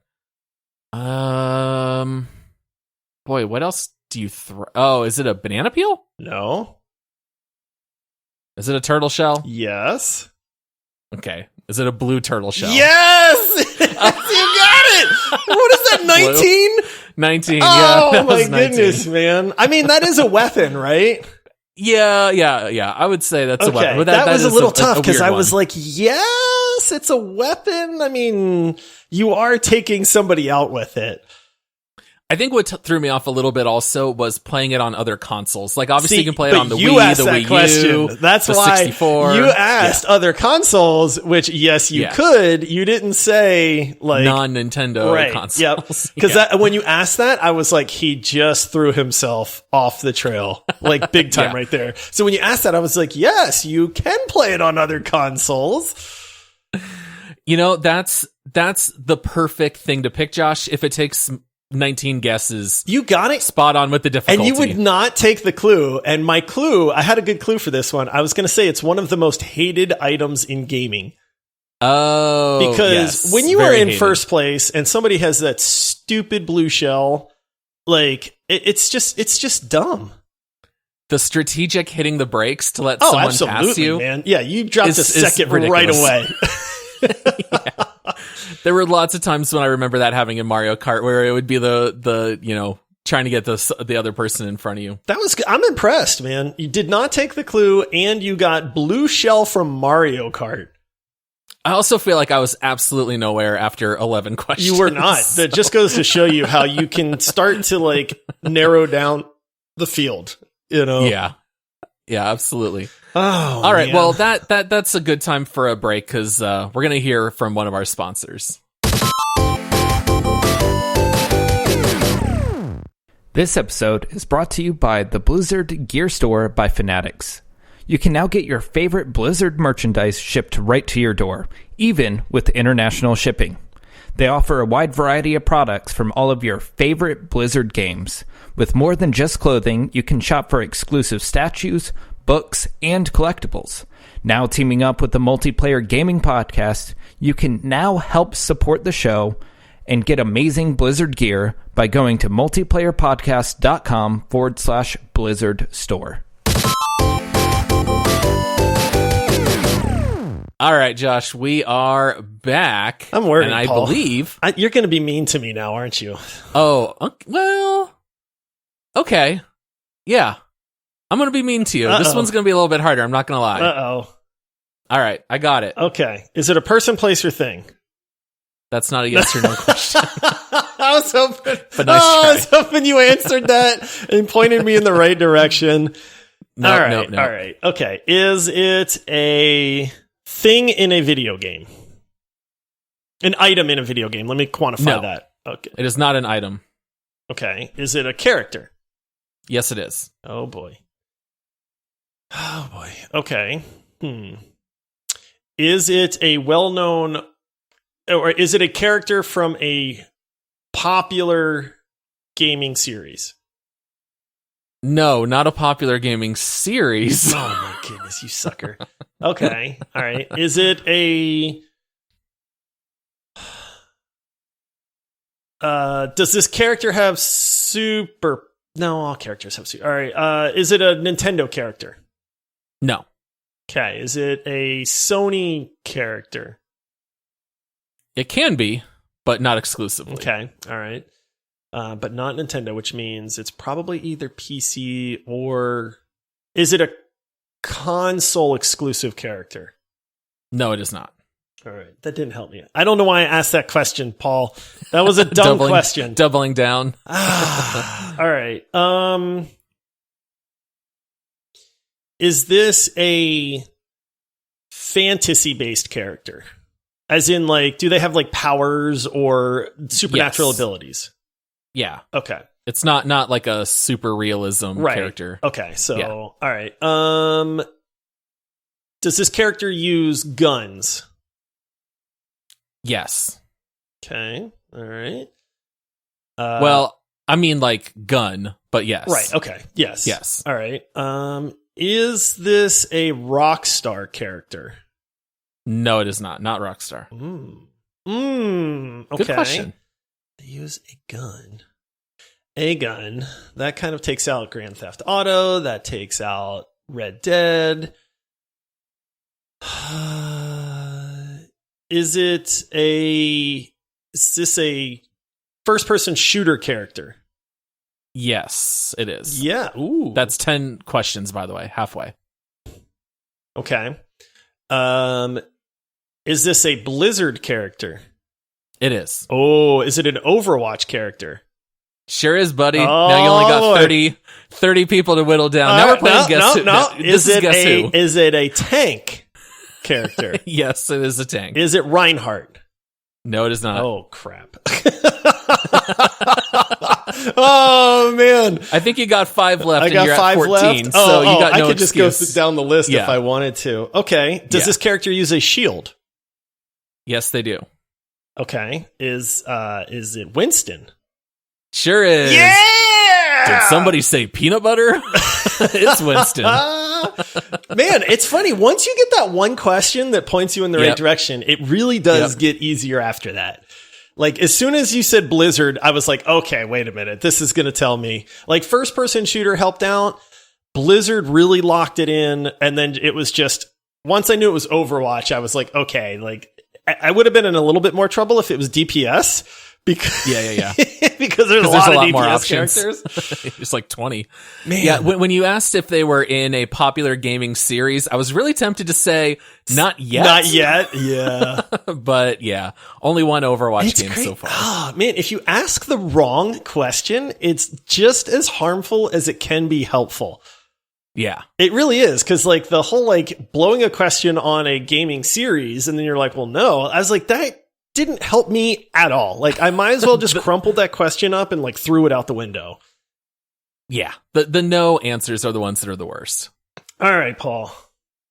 Speaker 1: Boy, what else do you throw? Oh, is it a banana peel?
Speaker 2: No.
Speaker 1: Is it a turtle shell?
Speaker 2: Yes.
Speaker 1: Okay. Is it a blue turtle shell?
Speaker 2: Yes! You got it! What is that, 19?
Speaker 1: 19,
Speaker 2: oh,
Speaker 1: yeah.
Speaker 2: Oh, my goodness, man. I mean, that is a weapon, right?
Speaker 1: Yeah. I would say that's a weapon. But
Speaker 2: that was a little tough because I was like, yes, it's a weapon. I mean, you are taking somebody out with it.
Speaker 1: I think what threw me off a little bit also was playing it on other consoles. Like, obviously, you can play it on the Wii, the Wii U,
Speaker 2: That's
Speaker 1: the
Speaker 2: why
Speaker 1: 64.
Speaker 2: You asked other consoles, which, yes, you could. You didn't say, like...
Speaker 1: non-Nintendo consoles.
Speaker 2: Yep. Because when you asked that, I was like, he just threw himself off the trail. Like, big time right there. So when you asked that, I was like, yes, you can play it on other consoles.
Speaker 1: You know, that's the perfect thing to pick, Josh, if it takes 19 guesses.
Speaker 2: You got it
Speaker 1: spot on with the difficulty.
Speaker 2: And you would not take the clue. And my clue, I had a good clue for this one. I was going to say it's one of the most hated items in gaming.
Speaker 1: Oh,
Speaker 2: because when you are in first place and somebody has that stupid blue shell, like it's just dumb.
Speaker 1: The strategic hitting the brakes to let someone pass you,
Speaker 2: man. Yeah, you dropped a second right away.
Speaker 1: There were lots of times when I remember that having in Mario Kart where it would be the trying to get the other person in front of you.
Speaker 2: I'm impressed, man. You did not take the clue and you got blue shell from Mario Kart.
Speaker 1: I also feel like I was absolutely nowhere after 11 questions.
Speaker 2: You were not. That just goes to show you how you can start to like narrow down the field, you know?
Speaker 1: Yeah. Yeah, absolutely.
Speaker 2: Oh,
Speaker 1: all right.
Speaker 2: Man.
Speaker 1: Well, that's a good time for a break because we're going to hear from one of our sponsors.
Speaker 3: This episode is brought to you by the Blizzard Gear Store by Fanatics. You can now get your favorite Blizzard merchandise shipped right to your door, even with international shipping. They offer a wide variety of products from all of your favorite Blizzard games. With more than just clothing, you can shop for exclusive statues, books, and collectibles. Now teaming up with the Multiplayer Gaming Podcast, you can now help support the show and get amazing Blizzard gear by going to multiplayerpodcast.com/Blizzard store.
Speaker 1: All right, Josh, we are back.
Speaker 2: I'm worried,
Speaker 1: and I
Speaker 2: Paul.
Speaker 1: believe
Speaker 2: you're going to be mean to me now, aren't you?
Speaker 1: Oh, well, okay, yeah, I'm going to be mean to you. This one's going to be a little bit harder. I'm not going to lie.
Speaker 2: Uh-oh.
Speaker 1: All right, I got it.
Speaker 2: Okay, is it a person, place, or thing?
Speaker 1: That's not a yes or no question.
Speaker 2: I was hoping.
Speaker 1: But nice try.
Speaker 2: I was hoping you answered that and pointed me in the right direction.
Speaker 1: No,
Speaker 2: all right,
Speaker 1: no.
Speaker 2: all right. Okay, is it a thing in a video game? An item in a video game. Let me quantify that. Okay.
Speaker 1: It is not an item.
Speaker 2: Okay. Is it a character?
Speaker 1: Yes, it is.
Speaker 2: Oh boy. Oh boy. Okay. Is it a well-known, or is it a character from a popular gaming series?
Speaker 1: No, not a popular gaming series.
Speaker 2: Oh my goodness, you sucker. Okay. All right. Is it a... does this character have super... No, all characters have super... All right. Is it a Nintendo character?
Speaker 1: No.
Speaker 2: Okay. Is it a Sony character?
Speaker 1: It can be, but not exclusively.
Speaker 2: Okay. All right. But not Nintendo, which means it's probably either PC or... Is it a console exclusive character?
Speaker 1: No, it is not.
Speaker 2: All right. That didn't help me. I don't know why I asked that question, Paul. That was a dumb question.
Speaker 1: Doubling down.
Speaker 2: All right. Is this a fantasy-based character? As in, like, do they have, like, powers or supernatural abilities?
Speaker 1: Yeah.
Speaker 2: Okay.
Speaker 1: It's not like a super realism character.
Speaker 2: Okay. So, all right. Does this character use guns?
Speaker 1: Yes.
Speaker 2: Okay. All right.
Speaker 1: Well, I mean, like, gun, but yes.
Speaker 2: Right. Okay. Yes.
Speaker 1: Yes.
Speaker 2: All right. Is this a Rockstar character?
Speaker 1: No, it is not. Not Rockstar.
Speaker 2: Okay.
Speaker 1: Good question.
Speaker 2: They use a gun. A gun. That kind of takes out Grand Theft Auto. That takes out Red Dead. Is this a first-person shooter character?
Speaker 1: Yes, it is.
Speaker 2: Yeah. Ooh.
Speaker 1: That's 10 questions, by the way. Halfway.
Speaker 2: Okay. Is this a Blizzard character?
Speaker 1: It is.
Speaker 2: Oh, is it an Overwatch character?
Speaker 1: Sure is, buddy. Now you only got 30 people to whittle down. Now we're playing Guess Who.
Speaker 2: No.
Speaker 1: This is Guess Who.
Speaker 2: Is it a tank character?
Speaker 1: Yes, it is a tank.
Speaker 2: Is it Reinhardt?
Speaker 1: No, it is not.
Speaker 2: Oh, crap. Oh, man.
Speaker 1: I think you got 5 left.
Speaker 2: I got 5
Speaker 1: 14,
Speaker 2: left.
Speaker 1: So you got no
Speaker 2: I could just go down the list if
Speaker 1: Yeah.
Speaker 2: I wanted to. Okay. Does this character use a shield?
Speaker 1: Yes, they do.
Speaker 2: Okay. Is it Winston?
Speaker 1: Sure is.
Speaker 2: Yeah!
Speaker 1: Did somebody say peanut butter? It's Winston.
Speaker 2: Man, it's funny. Once you get that one question that points you in the right direction, it really does get easier after that. Like, as soon as you said Blizzard, I was like, okay, wait a minute. This is going to tell me. Like, first-person shooter helped out. Blizzard really locked it in. And then it was just, once I knew it was Overwatch, I was like, okay, like, I would have been in a little bit more trouble if it was DPS. Because,
Speaker 1: yeah.
Speaker 2: because there's a lot of DPS
Speaker 1: more options.
Speaker 2: characters.
Speaker 1: It's like 20.
Speaker 2: Man.
Speaker 1: Yeah, when you asked if they were in a popular gaming series, I was really tempted to say, not yet.
Speaker 2: Not yet, yeah.
Speaker 1: But yeah, only one Overwatch game so far.
Speaker 2: Oh, man, if you ask the wrong question, it's just as harmful as it can be helpful.
Speaker 1: Yeah.
Speaker 2: It really is, because like the whole like blowing a question on a gaming series, and then you're like, well, no. I was like, that didn't help me at all. Like, I might as well just crumpled that question up and like threw it out the window.
Speaker 1: Yeah. The no answers are the ones that are the worst.
Speaker 2: All right, Paul.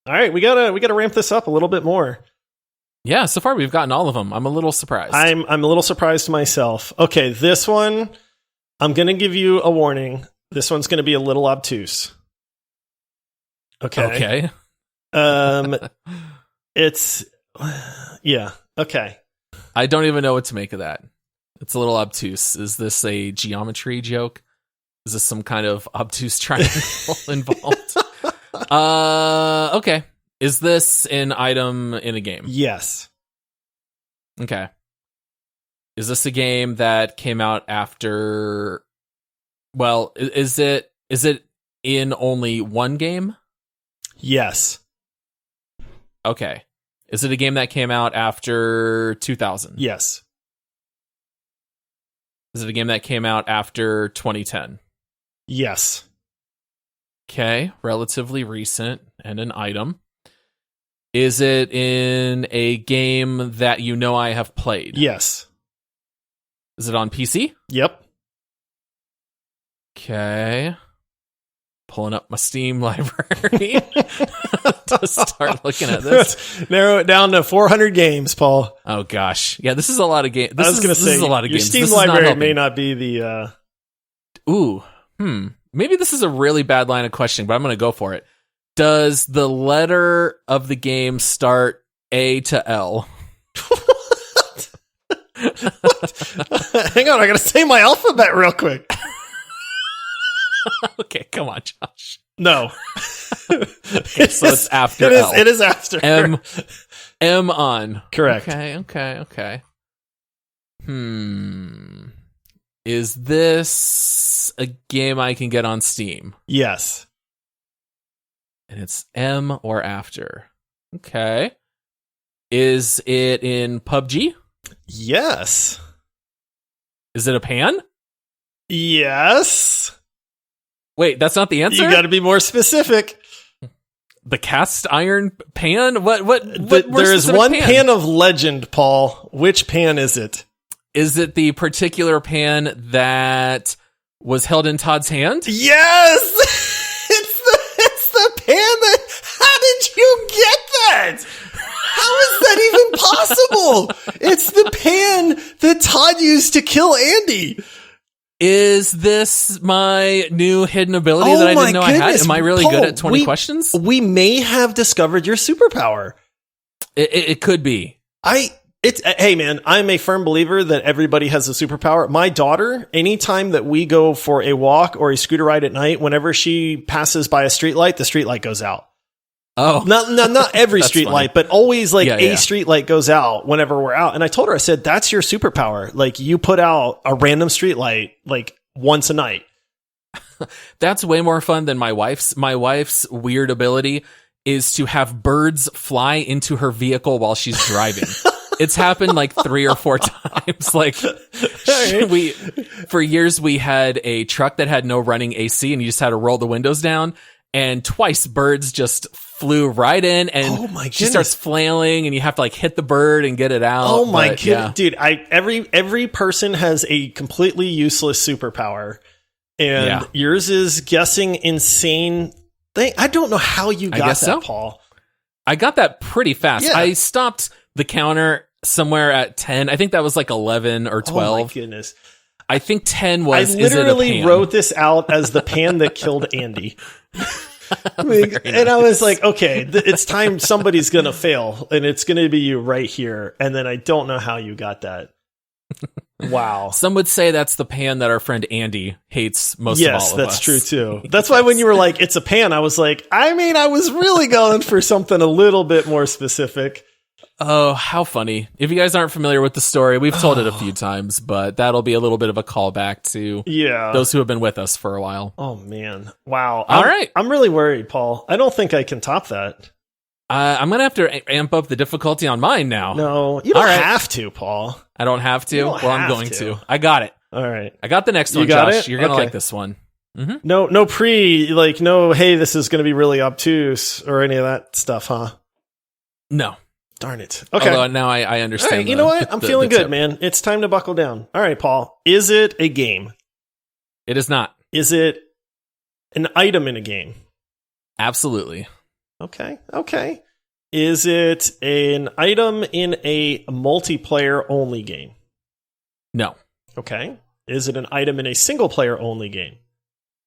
Speaker 2: All right, we gotta ramp this up a little bit more.
Speaker 1: Yeah, so far we've gotten all of them. I'm a little surprised.
Speaker 2: I'm a little surprised myself. Okay, this one, I'm gonna give you a warning. This one's gonna be a little obtuse. Okay. It's yeah. Okay.
Speaker 1: I don't even know what to make of that. It's a little obtuse. Is this a geometry joke? Is this some kind of obtuse triangle involved? Okay. Is this an item in a game?
Speaker 2: Yes.
Speaker 1: Okay. Is this a game that came out after? Well, is it in only one game?
Speaker 2: Yes.
Speaker 1: Okay. Is it a game that came out after 2000?
Speaker 2: Yes.
Speaker 1: Is it a game that came out after 2010?
Speaker 2: Yes.
Speaker 1: Okay, relatively recent and an item. Is it in a game that you know I have played?
Speaker 2: Yes.
Speaker 1: Is it on PC?
Speaker 2: Yep.
Speaker 1: Okay. Pulling up my Steam library to start looking at this.
Speaker 2: Narrow it down to 400 games, Paul.
Speaker 1: Oh gosh, yeah, this is a lot of games.
Speaker 2: I was going to say,
Speaker 1: this is a lot of
Speaker 2: your
Speaker 1: games.
Speaker 2: Steam library may not be the.
Speaker 1: Maybe this is a really bad line of questioning, but I'm going to go for it. Does the letter of the game start A to L?
Speaker 2: Hang on, I got to say my alphabet real quick.
Speaker 1: Okay, come on, Josh.
Speaker 2: No.
Speaker 1: Okay, so it's after L.
Speaker 2: It is after.
Speaker 1: M on.
Speaker 2: Correct.
Speaker 1: Okay. Is this a game I can get on Steam?
Speaker 2: Yes.
Speaker 1: And it's M or after. Okay. Is it in PUBG?
Speaker 2: Yes.
Speaker 1: Is it a pan?
Speaker 2: Yes.
Speaker 1: Wait, that's not the answer?
Speaker 2: You got to be more specific.
Speaker 1: The cast iron pan? What
Speaker 2: there is one pan of legend, Paul. Which pan is it?
Speaker 1: Is it the particular pan that was held in Todd's hand?
Speaker 2: Yes! It's the pan that... How did you get that? How is that even possible? It's the pan that Todd used to kill Andy.
Speaker 1: Is this my new hidden ability that I didn't know
Speaker 2: goodness.
Speaker 1: I had? Am I really
Speaker 2: Paul,
Speaker 1: good at 20 questions?
Speaker 2: We may have discovered your superpower.
Speaker 1: It could be.
Speaker 2: Hey man, I'm a firm believer that everybody has a superpower. My daughter, anytime that we go for a walk or a scooter ride at night, whenever she passes by a streetlight, the streetlight goes out.
Speaker 1: Oh,
Speaker 2: not every streetlight, but always a
Speaker 1: Yeah.
Speaker 2: streetlight goes out whenever we're out. And I told her, I said, that's your superpower. Like you put out a random streetlight like once a night.
Speaker 1: That's way more fun than my wife's. My wife's weird ability is to have birds fly into her vehicle while she's driving. It's happened like 3 or 4 times. Like for years we had a truck that had no running AC and you just had to roll the windows down, and twice birds just flew right in and she starts flailing and you have to like hit the bird and get it out.
Speaker 2: Oh my goodness. Yeah. Dude, every person has a completely useless superpower, and yours is guessing insane thing. I don't know how you got that, Paul.
Speaker 1: I got that pretty fast.
Speaker 2: Yeah.
Speaker 1: I stopped the counter somewhere at 10. I think that was like 11 or 12.
Speaker 2: Oh my goodness.
Speaker 1: I think 10 was.
Speaker 2: I literally wrote this out as the pan that killed Andy. And I was like, okay, it's time somebody's going to fail, and it's going to be you right here. And then I don't know how you got that. Wow.
Speaker 1: Some would say that's the pan that our friend Andy hates most of all of us.
Speaker 2: Yes, that's true too. That's why when you were like, it's a pan, I was like, I was really going for something a little bit more specific.
Speaker 1: Oh, how funny. If you guys aren't familiar with the story, we've told it a few times, but that'll be a little bit of a callback to those who have been with us for a while.
Speaker 2: Oh, man. Wow.
Speaker 1: All right.
Speaker 2: I'm really worried, Paul. I don't think I can top that.
Speaker 1: I'm going to have to amp up the difficulty on mine now.
Speaker 2: No, you don't have to, Paul.
Speaker 1: I don't have to? Well, I'm going to. I got it.
Speaker 2: All right.
Speaker 1: I got the next one,
Speaker 2: got
Speaker 1: Josh.
Speaker 2: it?
Speaker 1: You're going to like this one. Mm-hmm.
Speaker 2: No, hey, this is going to be really obtuse or any of that stuff, huh?
Speaker 1: No.
Speaker 2: Darn it. Okay.
Speaker 1: Although now I understand.
Speaker 2: All right, you know what? I'm feeling good, man. It's time to buckle down. All right, Paul. Is it a game?
Speaker 1: It is not.
Speaker 2: Is it an item in a game?
Speaker 1: Absolutely.
Speaker 2: Okay. Is it an item in a multiplayer only game?
Speaker 1: No.
Speaker 2: Okay. Is it an item in a single player only game?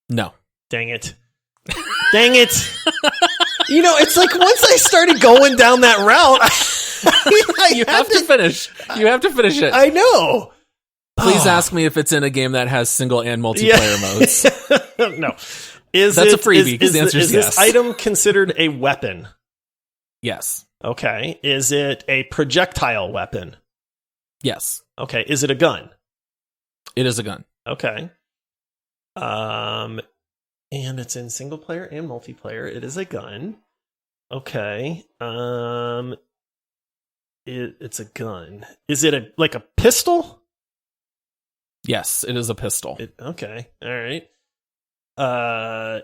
Speaker 1: No.
Speaker 2: Dang it. Dang it. You know, it's like once I started going down that route,
Speaker 1: you have to finish. You have to finish it.
Speaker 2: I know.
Speaker 1: Please ask me if it's in a game that has single and multiplayer modes.
Speaker 2: No.
Speaker 1: That's a freebie, because the answer is yes.
Speaker 2: This item considered a weapon?
Speaker 1: Yes.
Speaker 2: Okay. Is it a projectile weapon?
Speaker 1: Yes.
Speaker 2: Okay. Is it a gun?
Speaker 1: It is a gun.
Speaker 2: Okay. And it's in single player and multiplayer. It is a gun. Okay. It's a gun. Is it like a pistol?
Speaker 1: Yes, it is a pistol.
Speaker 2: Okay. All right. I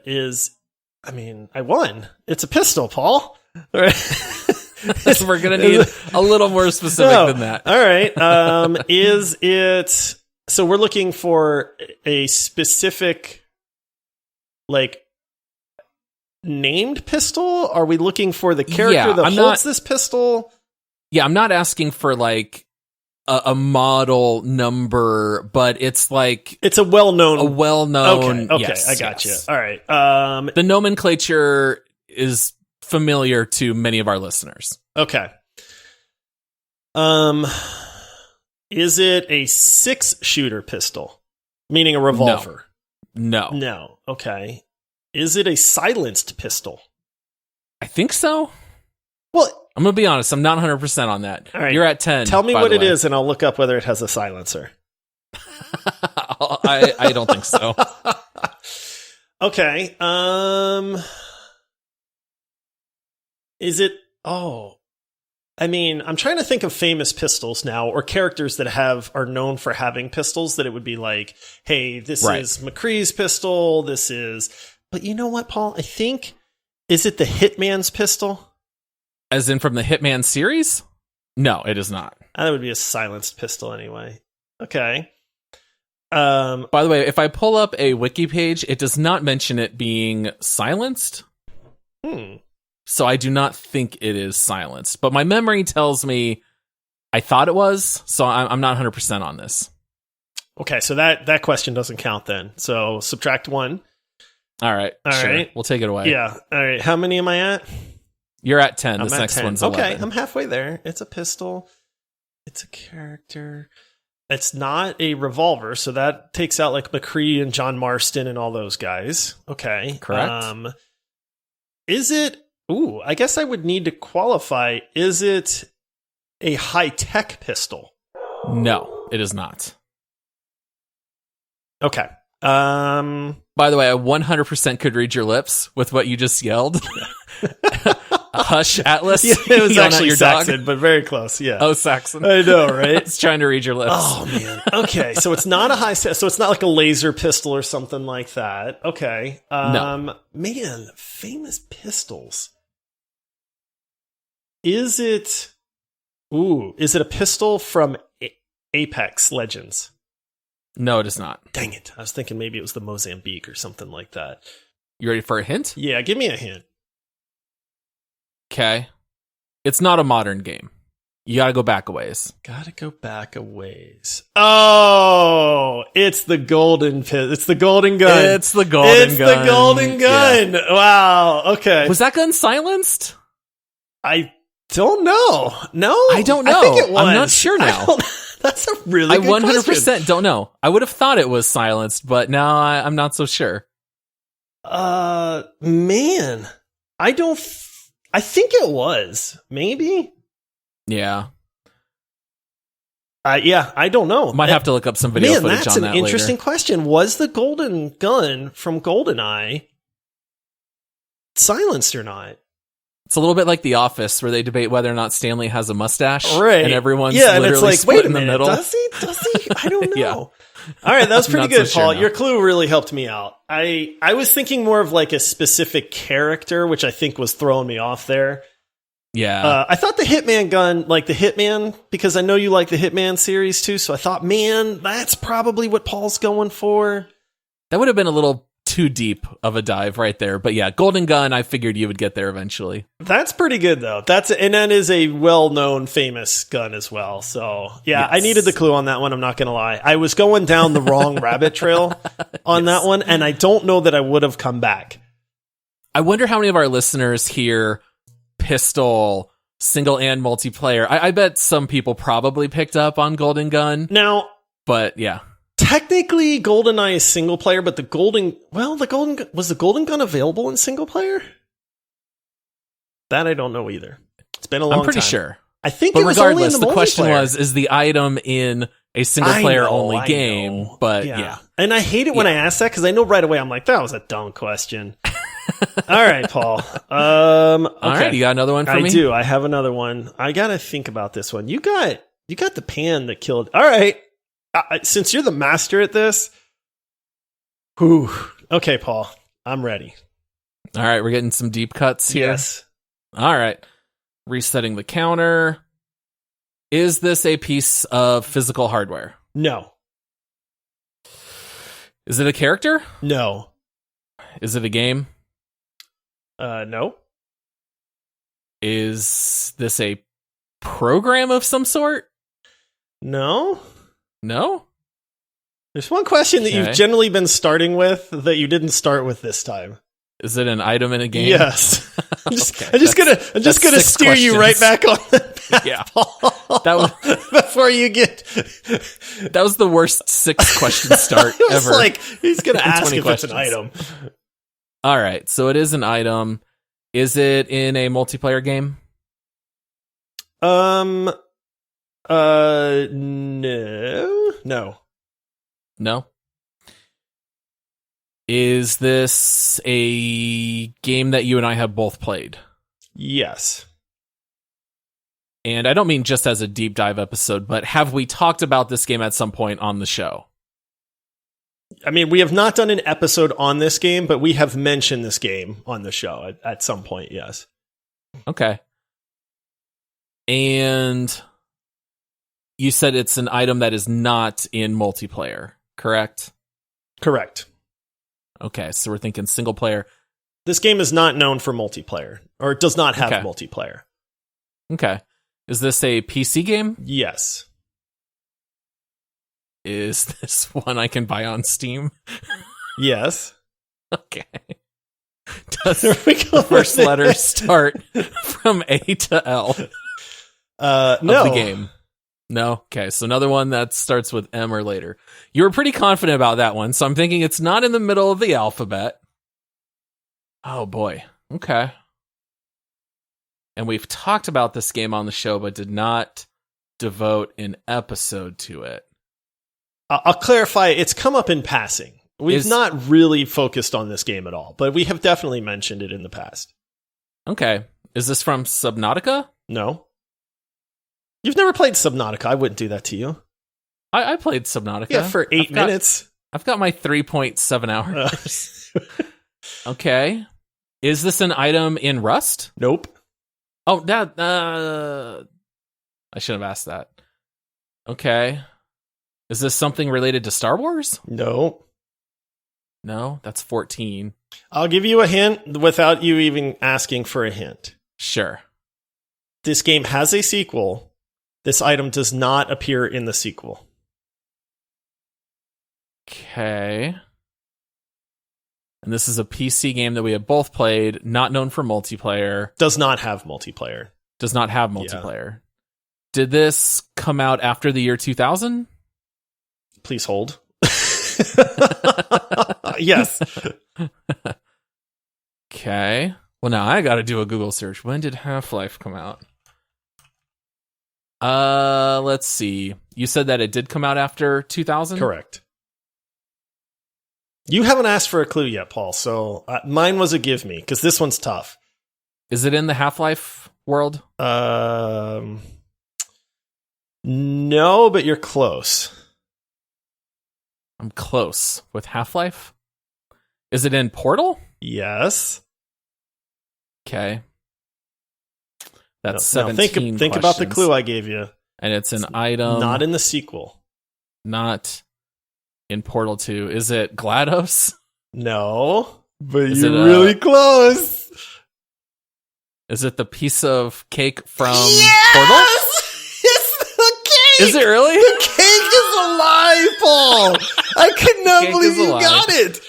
Speaker 2: won. It's a pistol, Paul. All right.
Speaker 1: We're going to need a little more specific than that.
Speaker 2: All right. Is it... So we're looking for a specific, like, named pistol? Are we looking for the character that holds this pistol?
Speaker 1: Yeah, I'm not asking for, like, a model number, but it's like...
Speaker 2: It's a well-known... Okay,
Speaker 1: yes,
Speaker 2: I got you. All right.
Speaker 1: The nomenclature is familiar to many of our listeners.
Speaker 2: Okay. Is it a 6-shooter pistol? Meaning a revolver? No. Okay. Is it a silenced pistol?
Speaker 1: I think so.
Speaker 2: Well,
Speaker 1: I'm going to be honest. I'm not 100% on that.
Speaker 2: All right.
Speaker 1: You're at 10.
Speaker 2: Tell me what it is, and I'll look up whether it has a silencer.
Speaker 1: I don't think so.
Speaker 2: Okay. Is it... Oh... I mean, I'm trying to think of famous pistols now, or characters that are known for having pistols, that it would be like, hey, this is McCree's pistol, this is... But you know what, Paul? I think... Is it the Hitman's pistol?
Speaker 1: As in from the Hitman series? No, it is not.
Speaker 2: That would be a silenced pistol anyway. Okay.
Speaker 1: By the way, if I pull up a wiki page, it does not mention it being silenced. So I do not think it is silenced, but my memory tells me I thought it was, so I'm not 100% on this.
Speaker 2: Okay, so that question doesn't count then. So subtract 1.
Speaker 1: All right. Sure. We'll take it away.
Speaker 2: Yeah. All right. How many am I at?
Speaker 1: You're at 10.
Speaker 2: I'm
Speaker 1: this
Speaker 2: at
Speaker 1: next
Speaker 2: 10.
Speaker 1: one's 11.
Speaker 2: Okay, I'm halfway there. It's a pistol. It's a character. It's not a revolver, so that takes out like McCree and John Marston and all those guys. Okay.
Speaker 1: Correct.
Speaker 2: Is it... Ooh, I guess I would need to qualify. Is it a high-tech pistol?
Speaker 1: No, it is not.
Speaker 2: Okay.
Speaker 1: By the way, I 100% could read your lips with what you just yelled. Hush, Atlas.
Speaker 2: Yeah, it was actually
Speaker 1: your
Speaker 2: Saxon,
Speaker 1: dog.
Speaker 2: but very close. Yeah.
Speaker 1: Oh, Saxon.
Speaker 2: I know, right?
Speaker 1: I was trying to read your lips.
Speaker 2: Oh man. Okay, so it's not a so it's not like a laser pistol or something like that. Okay.
Speaker 1: No.
Speaker 2: Man, famous pistols. Is it a pistol from Apex Legends?
Speaker 1: No, it is not.
Speaker 2: Dang it. I was thinking maybe it was the Mozambique or something like that.
Speaker 1: You ready for a hint?
Speaker 2: Yeah, give me a hint.
Speaker 1: Okay. It's not a modern game. You gotta go back a ways.
Speaker 2: Gotta go back a ways. Oh, it's the golden gun.
Speaker 1: It's the golden gun.
Speaker 2: It's the golden gun. Yeah. Wow. Okay.
Speaker 1: Was that gun silenced?
Speaker 2: I don't know. No,
Speaker 1: I don't know.
Speaker 2: I think it was.
Speaker 1: I'm not sure now.
Speaker 2: That's a really good question.
Speaker 1: I 100% don't know. I would have thought it was silenced, but now I'm not so sure.
Speaker 2: Man, I think it was. Maybe.
Speaker 1: Yeah.
Speaker 2: Yeah, I don't know.
Speaker 1: Might have to look up some video footage on that later.
Speaker 2: That's an interesting question. Was the golden gun from GoldenEye silenced or not?
Speaker 1: It's a little bit like The Office, where they debate whether or not Stanley has a mustache.
Speaker 2: Right.
Speaker 1: And everyone's literally
Speaker 2: and it's like,
Speaker 1: split
Speaker 2: wait a
Speaker 1: in the
Speaker 2: minute,
Speaker 1: middle.
Speaker 2: Does he? I don't know.
Speaker 1: Yeah.
Speaker 2: All right, that was pretty good,
Speaker 1: so
Speaker 2: Paul.
Speaker 1: sure now.
Speaker 2: Your clue really helped me out. I was thinking more of like a specific character, which I think was throwing me off there.
Speaker 1: Yeah.
Speaker 2: I thought the Hitman gun, like the Hitman, because I know you like the Hitman series too, so I thought, man, that's probably what Paul's going for.
Speaker 1: That would have been a little too deep of a dive right there. But yeah, Golden Gun, I figured you would get there eventually.
Speaker 2: That's pretty good, though. And that is a well-known, famous gun as well. So, yeah, yes. I needed the clue on that one, I'm not going to lie. I was going down the wrong rabbit trail on that one, and I don't know that I would have come back.
Speaker 1: I wonder how many of our listeners hear pistol, single and multiplayer. I bet some people probably picked up on Golden Gun.
Speaker 2: Now,
Speaker 1: but yeah.
Speaker 2: Technically, GoldenEye is single player, but was the Golden Gun available in single player? That I don't know either. It's been a long time.
Speaker 1: I'm pretty sure.
Speaker 2: I think
Speaker 1: but
Speaker 2: it was only in the
Speaker 1: question was, is the item in a single player only game? But yeah.
Speaker 2: And I hate it when I ask that because I know right away I'm like, that was a dumb question. All right, Paul. Okay.
Speaker 1: All right, you got another one for me?
Speaker 2: I do. I have another one. I got to think about this one. You got the pan that killed. All right. Since you're the master at this. Whew. Okay, Paul. I'm ready.
Speaker 1: All right, we're getting some deep cuts here.
Speaker 2: Yes.
Speaker 1: All right. Resetting the counter. Is this a piece of physical hardware?
Speaker 2: No.
Speaker 1: Is it a character?
Speaker 2: No.
Speaker 1: Is it a game?
Speaker 2: No.
Speaker 1: Is this a program of some sort?
Speaker 2: No.
Speaker 1: No?
Speaker 2: There's one question that you've generally been starting with that you didn't start with this time.
Speaker 1: Is it an item in a game?
Speaker 2: Yes. I'm just gonna steer you right back on the path,
Speaker 1: yeah.
Speaker 2: Paul,
Speaker 1: that was
Speaker 2: before you get.
Speaker 1: That was the worst 6 question start
Speaker 2: it was
Speaker 1: ever.
Speaker 2: Like he's gonna ask if questions. It's an item.
Speaker 1: All right, so it is an item. Is it in a multiplayer game? No. Is this a game that you and I have both played?
Speaker 2: Yes.
Speaker 1: And I don't mean just as a deep dive episode, but have we talked about this game at some point on the show?
Speaker 2: I mean, we have not done an episode on this game, but we have mentioned this game on the show at some point, yes.
Speaker 1: Okay. And you said it's an item that is not in multiplayer, correct?
Speaker 2: Correct.
Speaker 1: Okay, so we're thinking single player.
Speaker 2: This game is not known for multiplayer, or it does not have multiplayer.
Speaker 1: Okay. Is this a PC game?
Speaker 2: Yes.
Speaker 1: Is this one I can buy on Steam?
Speaker 2: Yes.
Speaker 1: Okay. Does the first letter start from A to L?
Speaker 2: No.
Speaker 1: Of the game? No? Okay, so another one that starts with M or later. You were pretty confident about that one, so I'm thinking it's not in the middle of the alphabet. Oh, boy. Okay. And we've talked about this game on the show, but did not devote an episode to it.
Speaker 2: I'll clarify, it's come up in passing. We've not really focused on this game at all, but we have definitely mentioned it in the past.
Speaker 1: Okay. Is this from Subnautica?
Speaker 2: No. You've never played Subnautica. I wouldn't do that to you.
Speaker 1: I played Subnautica.
Speaker 2: Yeah, for 8 minutes.
Speaker 1: I've got my 3.7 hours. Okay. Is this an item in Rust?
Speaker 2: Nope.
Speaker 1: Oh, that. I should have asked that. Okay. Is this something related to Star Wars?
Speaker 2: No.
Speaker 1: No, that's 14.
Speaker 2: I'll give you a hint without you even asking for a hint.
Speaker 1: Sure.
Speaker 2: This game has a sequel. This item does not appear in the sequel.
Speaker 1: Okay. And this is a PC game that we have both played, not known for multiplayer.
Speaker 2: Does not have multiplayer.
Speaker 1: Does not have multiplayer. Yeah. Did this come out after the year 2000?
Speaker 2: Please hold. Yes.
Speaker 1: Okay. Well, now I got to do a Google search. When did Half-Life come out? Let's see. You said that it did come out after 2000?
Speaker 2: Correct. You haven't asked for a clue yet, Paul, so mine was a give me, because this one's tough.
Speaker 1: Is it in the Half-Life world?
Speaker 2: No, but you're close.
Speaker 1: I'm close. With Half-Life? Is it in Portal?
Speaker 2: Yes.
Speaker 1: Okay. That's 17
Speaker 2: think about the clue I gave you.
Speaker 1: And it's an item.
Speaker 2: Not in the sequel.
Speaker 1: Not in Portal 2. Is it GLaDOS?
Speaker 2: No, but you're really close.
Speaker 1: Is it the piece of cake from
Speaker 2: yes!
Speaker 1: Portal?
Speaker 2: It's the cake!
Speaker 1: Is it really?
Speaker 2: The cake is alive, Paul! I could not believe you got it!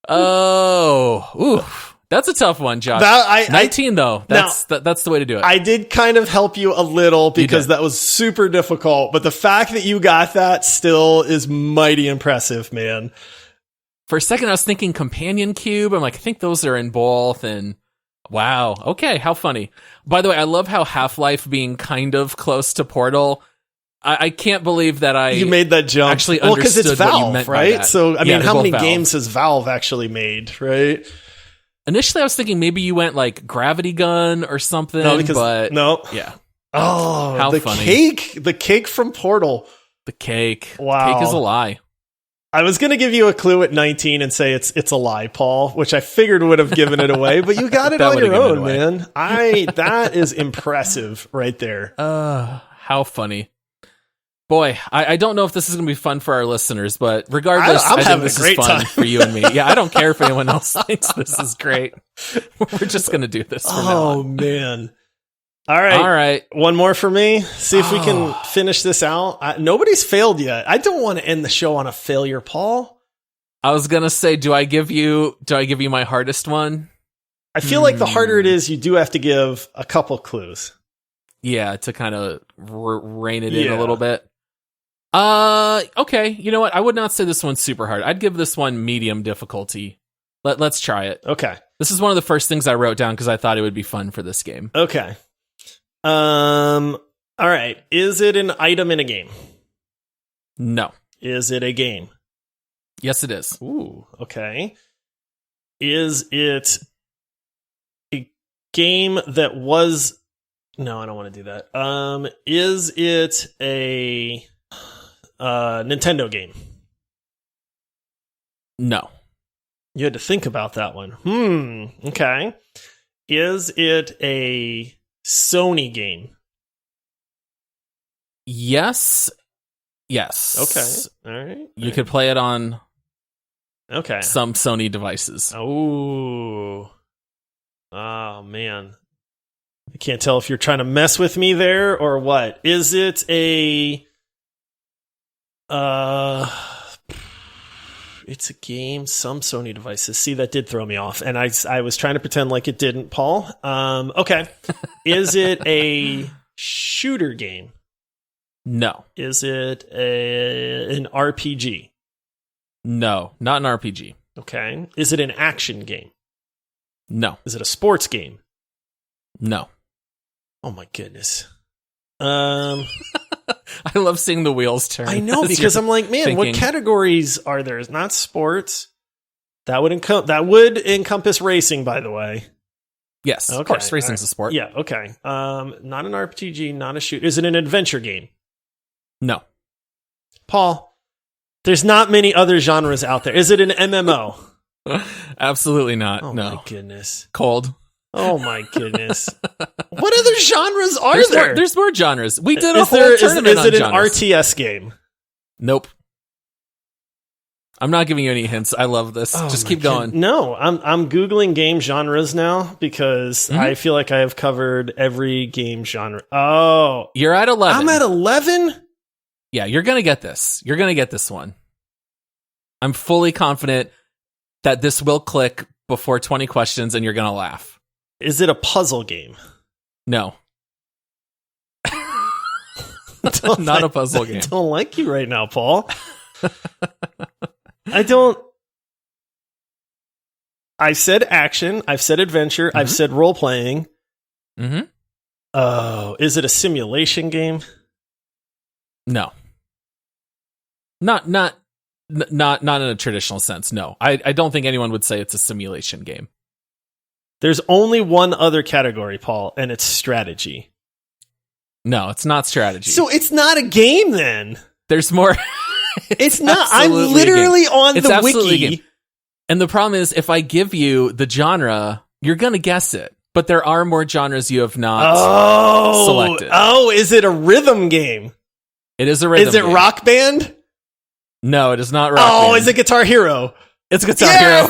Speaker 1: Oh, oof. That's a tough one, Josh. 19 though. That's the way to do it.
Speaker 2: I did kind of help you a little because that was super difficult, but the fact that you got that still is mighty impressive, man.
Speaker 1: For a second, I was thinking companion cube. I'm like, I think those are in both. And wow. Okay. How funny. By the way, I love how Half-Life being kind of close to Portal. I can't believe that you
Speaker 2: made that jump.
Speaker 1: Actually understood
Speaker 2: because it's Valve,
Speaker 1: what you meant
Speaker 2: right?
Speaker 1: by that.
Speaker 2: So, I mean, how many
Speaker 1: Valve.
Speaker 2: games has Valve actually made, right?
Speaker 1: Initially, I was thinking maybe you went like Gravity Gun or something.
Speaker 2: No.
Speaker 1: Yeah.
Speaker 2: Oh,
Speaker 1: how
Speaker 2: the
Speaker 1: funny.
Speaker 2: The cake from Portal.
Speaker 1: The cake.
Speaker 2: Wow.
Speaker 1: Cake is a lie.
Speaker 2: I was going to give you a clue at 19 and say it's a lie, Paul, which I figured would have given it away, but you got it on your own, man. That is impressive right there.
Speaker 1: How funny. Boy, I don't know if this is going to be fun for our listeners, but regardless, I think this is fun for you and me. Yeah, I don't care if anyone else thinks this is great. We're just going to do this from now on.
Speaker 2: Oh, man. All right. One more for me. See if we can finish this out. Nobody's failed yet. I don't want to end the show on a failure, Paul.
Speaker 1: I was going to say, do I give you my hardest one?
Speaker 2: I feel like the harder it is, you do have to give a couple clues.
Speaker 1: Yeah, to kind of rein it in a little bit. Okay. You know what? I would not say this one's super hard. I'd give this one medium difficulty. Let's try it.
Speaker 2: Okay.
Speaker 1: This is one of the first things I wrote down because I thought it would be fun for this game.
Speaker 2: Okay. All right. Is it an item in a game?
Speaker 1: No.
Speaker 2: Is it a game?
Speaker 1: Yes, it is.
Speaker 2: Ooh, okay. Is it a game that was... No, I don't want to do that. Is it a Nintendo game?
Speaker 1: No.
Speaker 2: You had to think about that one. Okay. Is it a Sony game?
Speaker 1: Yes.
Speaker 2: Okay. All right.
Speaker 1: You could play it on some Sony devices.
Speaker 2: Oh, man. I can't tell if you're trying to mess with me there or what. Is it a... It's a game, some Sony devices. See, that did throw me off. And I was trying to pretend like it didn't, Paul. Okay. Is it a shooter game?
Speaker 1: No.
Speaker 2: Is it an RPG?
Speaker 1: No, not an RPG.
Speaker 2: Okay. Is it an action game?
Speaker 1: No.
Speaker 2: Is it a sports game?
Speaker 1: No.
Speaker 2: Oh my goodness.
Speaker 1: I love seeing the wheels turn.
Speaker 2: I know, because I'm like, man, what categories are there? It's not sports. That would encompass racing, by the way.
Speaker 1: Yes, of course. Racing's a sport.
Speaker 2: Yeah, okay. Not an RPG, not a shoot. Is it an adventure game?
Speaker 1: No.
Speaker 2: Paul, there's not many other genres out there. Is it an MMO?
Speaker 1: Absolutely not.
Speaker 2: Oh
Speaker 1: no.
Speaker 2: My goodness.
Speaker 1: Cold.
Speaker 2: Oh my goodness. What other genres are there?
Speaker 1: There's more genres. We did a whole tournament on genres.
Speaker 2: Is it an RTS game?
Speaker 1: Nope. I'm not giving you any hints. I love this. Just keep going.
Speaker 2: No, I'm Googling game genres now because I feel like I have covered every game genre. Oh.
Speaker 1: You're at 11.
Speaker 2: I'm at 11?
Speaker 1: Yeah, you're going to get this. You're going to get this one. I'm fully confident that this will click before 20 questions and you're going to laugh.
Speaker 2: Is it a puzzle game?
Speaker 1: No. Not a puzzle game.
Speaker 2: I don't like you right now, Paul. I've said action. I've said adventure. I've said role-playing.
Speaker 1: Mm-hmm.
Speaker 2: Oh, is it a simulation game?
Speaker 1: No. Not in a traditional sense, no. I don't think anyone would say it's a simulation game.
Speaker 2: There's only one other category, Paul, and it's strategy.
Speaker 1: No, it's not strategy.
Speaker 2: So it's not a game then.
Speaker 1: There's more.
Speaker 2: It's not. I'm literally on the wiki.
Speaker 1: And the problem is, if I give you the genre, you're going to guess it. But there are more genres you have not selected.
Speaker 2: Oh, is it a rhythm game?
Speaker 1: It is a rhythm game.
Speaker 2: Is it Rock Band?
Speaker 1: No, it is not Rock Band.
Speaker 2: Oh, is it Guitar Hero?
Speaker 1: It's Guitar Hero.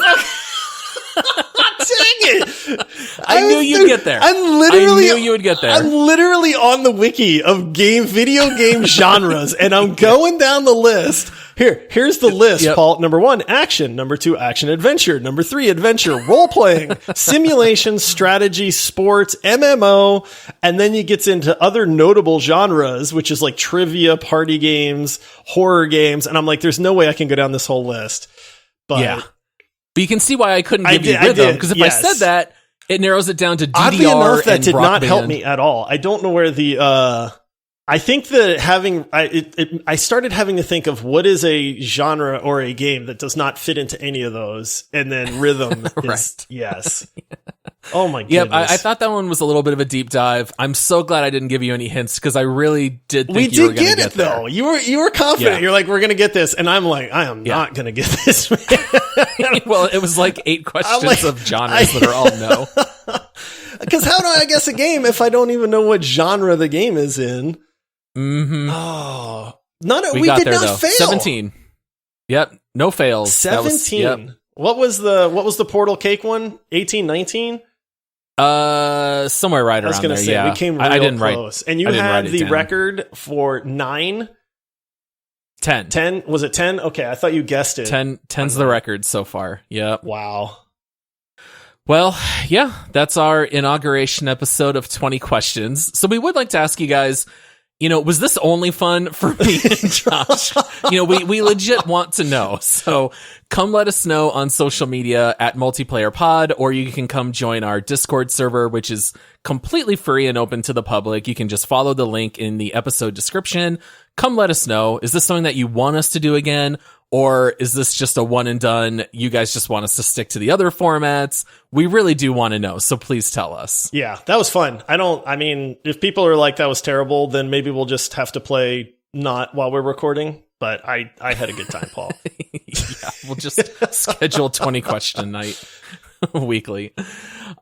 Speaker 2: Dang it!
Speaker 1: I knew you'd get there. I knew you would get there.
Speaker 2: I'm literally on the wiki of video game genres, and I'm going down the list. Here's the list, Paul. Number 1, action. Number 2, action adventure. Number 3, adventure, role playing, simulation, strategy, sports, MMO, and then he gets into other notable genres, which is like trivia, party games, horror games, and I'm like, there's no way I can go down this whole list. But
Speaker 1: yeah. But you can see why I couldn't give you rhythm, because if I said that, it narrows it down to DDR.
Speaker 2: Oddly enough, that
Speaker 1: and
Speaker 2: did
Speaker 1: Rock
Speaker 2: not
Speaker 1: Band.
Speaker 2: help me at all. I don't know where the I think that I started having to think of what is a genre or a game that does not fit into any of those, and then rhythm
Speaker 1: right.
Speaker 2: is yes. Oh my goodness!
Speaker 1: Yep, I thought that one was a little bit of a deep dive. I'm so glad I didn't give you any hints, because I really did think you were going to get there.
Speaker 2: Though. You were confident. Yeah. You're like, we're going to get this, and I'm like, I am not going to get this.
Speaker 1: Well, it was like 8 questions of genres that are all no.
Speaker 2: Because how do I guess a game if I don't even know what genre the game is in?
Speaker 1: Mm-hmm.
Speaker 2: Oh,
Speaker 1: we got
Speaker 2: did
Speaker 1: there,
Speaker 2: not
Speaker 1: though.
Speaker 2: fail.
Speaker 1: 17. Yep, no fails.
Speaker 2: 17. What was the Portal Cake one? 18, 19?
Speaker 1: Somewhere right around there. I was going to say,
Speaker 2: we came real close. And you had the record for 9?
Speaker 1: 10.
Speaker 2: 10? Was it 10? Okay, I thought you guessed it.
Speaker 1: 10's the record so far. Yep.
Speaker 2: Wow.
Speaker 1: Well, yeah, that's our inauguration episode of 20 questions. So we would like to ask you guys, was this only fun for me and Josh? We legit want to know. So come let us know on social media at Multiplayer Pod, or you can come join our Discord server, which is completely free and open to the public. You can just follow the link in the episode description. Come let us know. Is this something that you want us to do again? Or is this just a one and done? You guys just want us to stick to the other formats? We really do want to know, so please tell us.
Speaker 2: Yeah, that was fun. If people are like, that was terrible, then maybe we'll just have to play not while we're recording. But I had a good time, Paul.
Speaker 1: Yeah, we'll just schedule 20 question night weekly.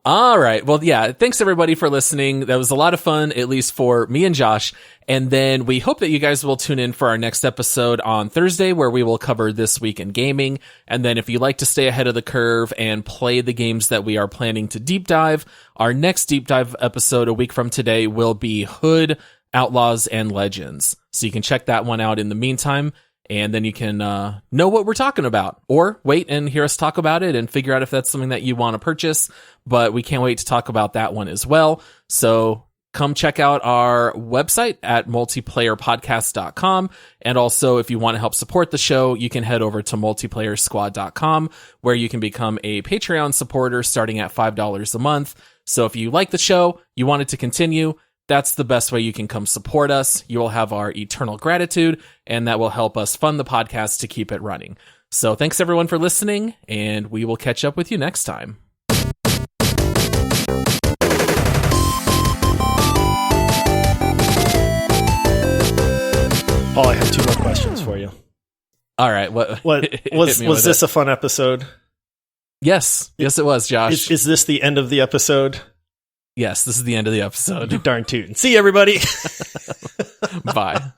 Speaker 1: All right. Well, yeah, thanks everybody for listening. That was a lot of fun, at least for me and Josh. And then we hope that you guys will tune in for our next episode on Thursday, where we will cover This Week in Gaming. And then if you like to stay ahead of the curve and play the games that we are planning to deep dive, our next deep dive episode a week from today will be Hood, Outlaws, and Legends. So you can check that one out in the meantime, and then you can know what we're talking about, or wait and hear us talk about it and figure out if that's something that you want to purchase. But we can't wait to talk about that one as well. So come check out our website at multiplayerpodcast.com. And also, if you want to help support the show, you can head over to multiplayersquad.com, where you can become a Patreon supporter starting at $5 a month. So if you like the show, you want it to continue, that's the best way you can come support us. You will have our eternal gratitude, and that will help us fund the podcast to keep it running. So thanks everyone for listening, and we will catch up with you next time.
Speaker 2: Paul, I have 2 more questions for you.
Speaker 1: All right. What
Speaker 2: was this a fun episode?
Speaker 1: Yes, it was, Josh.
Speaker 2: Is this the end of the episode?
Speaker 1: Yes, this is the end of the episode.
Speaker 2: Darn tootin'. See you, everybody.
Speaker 1: Bye.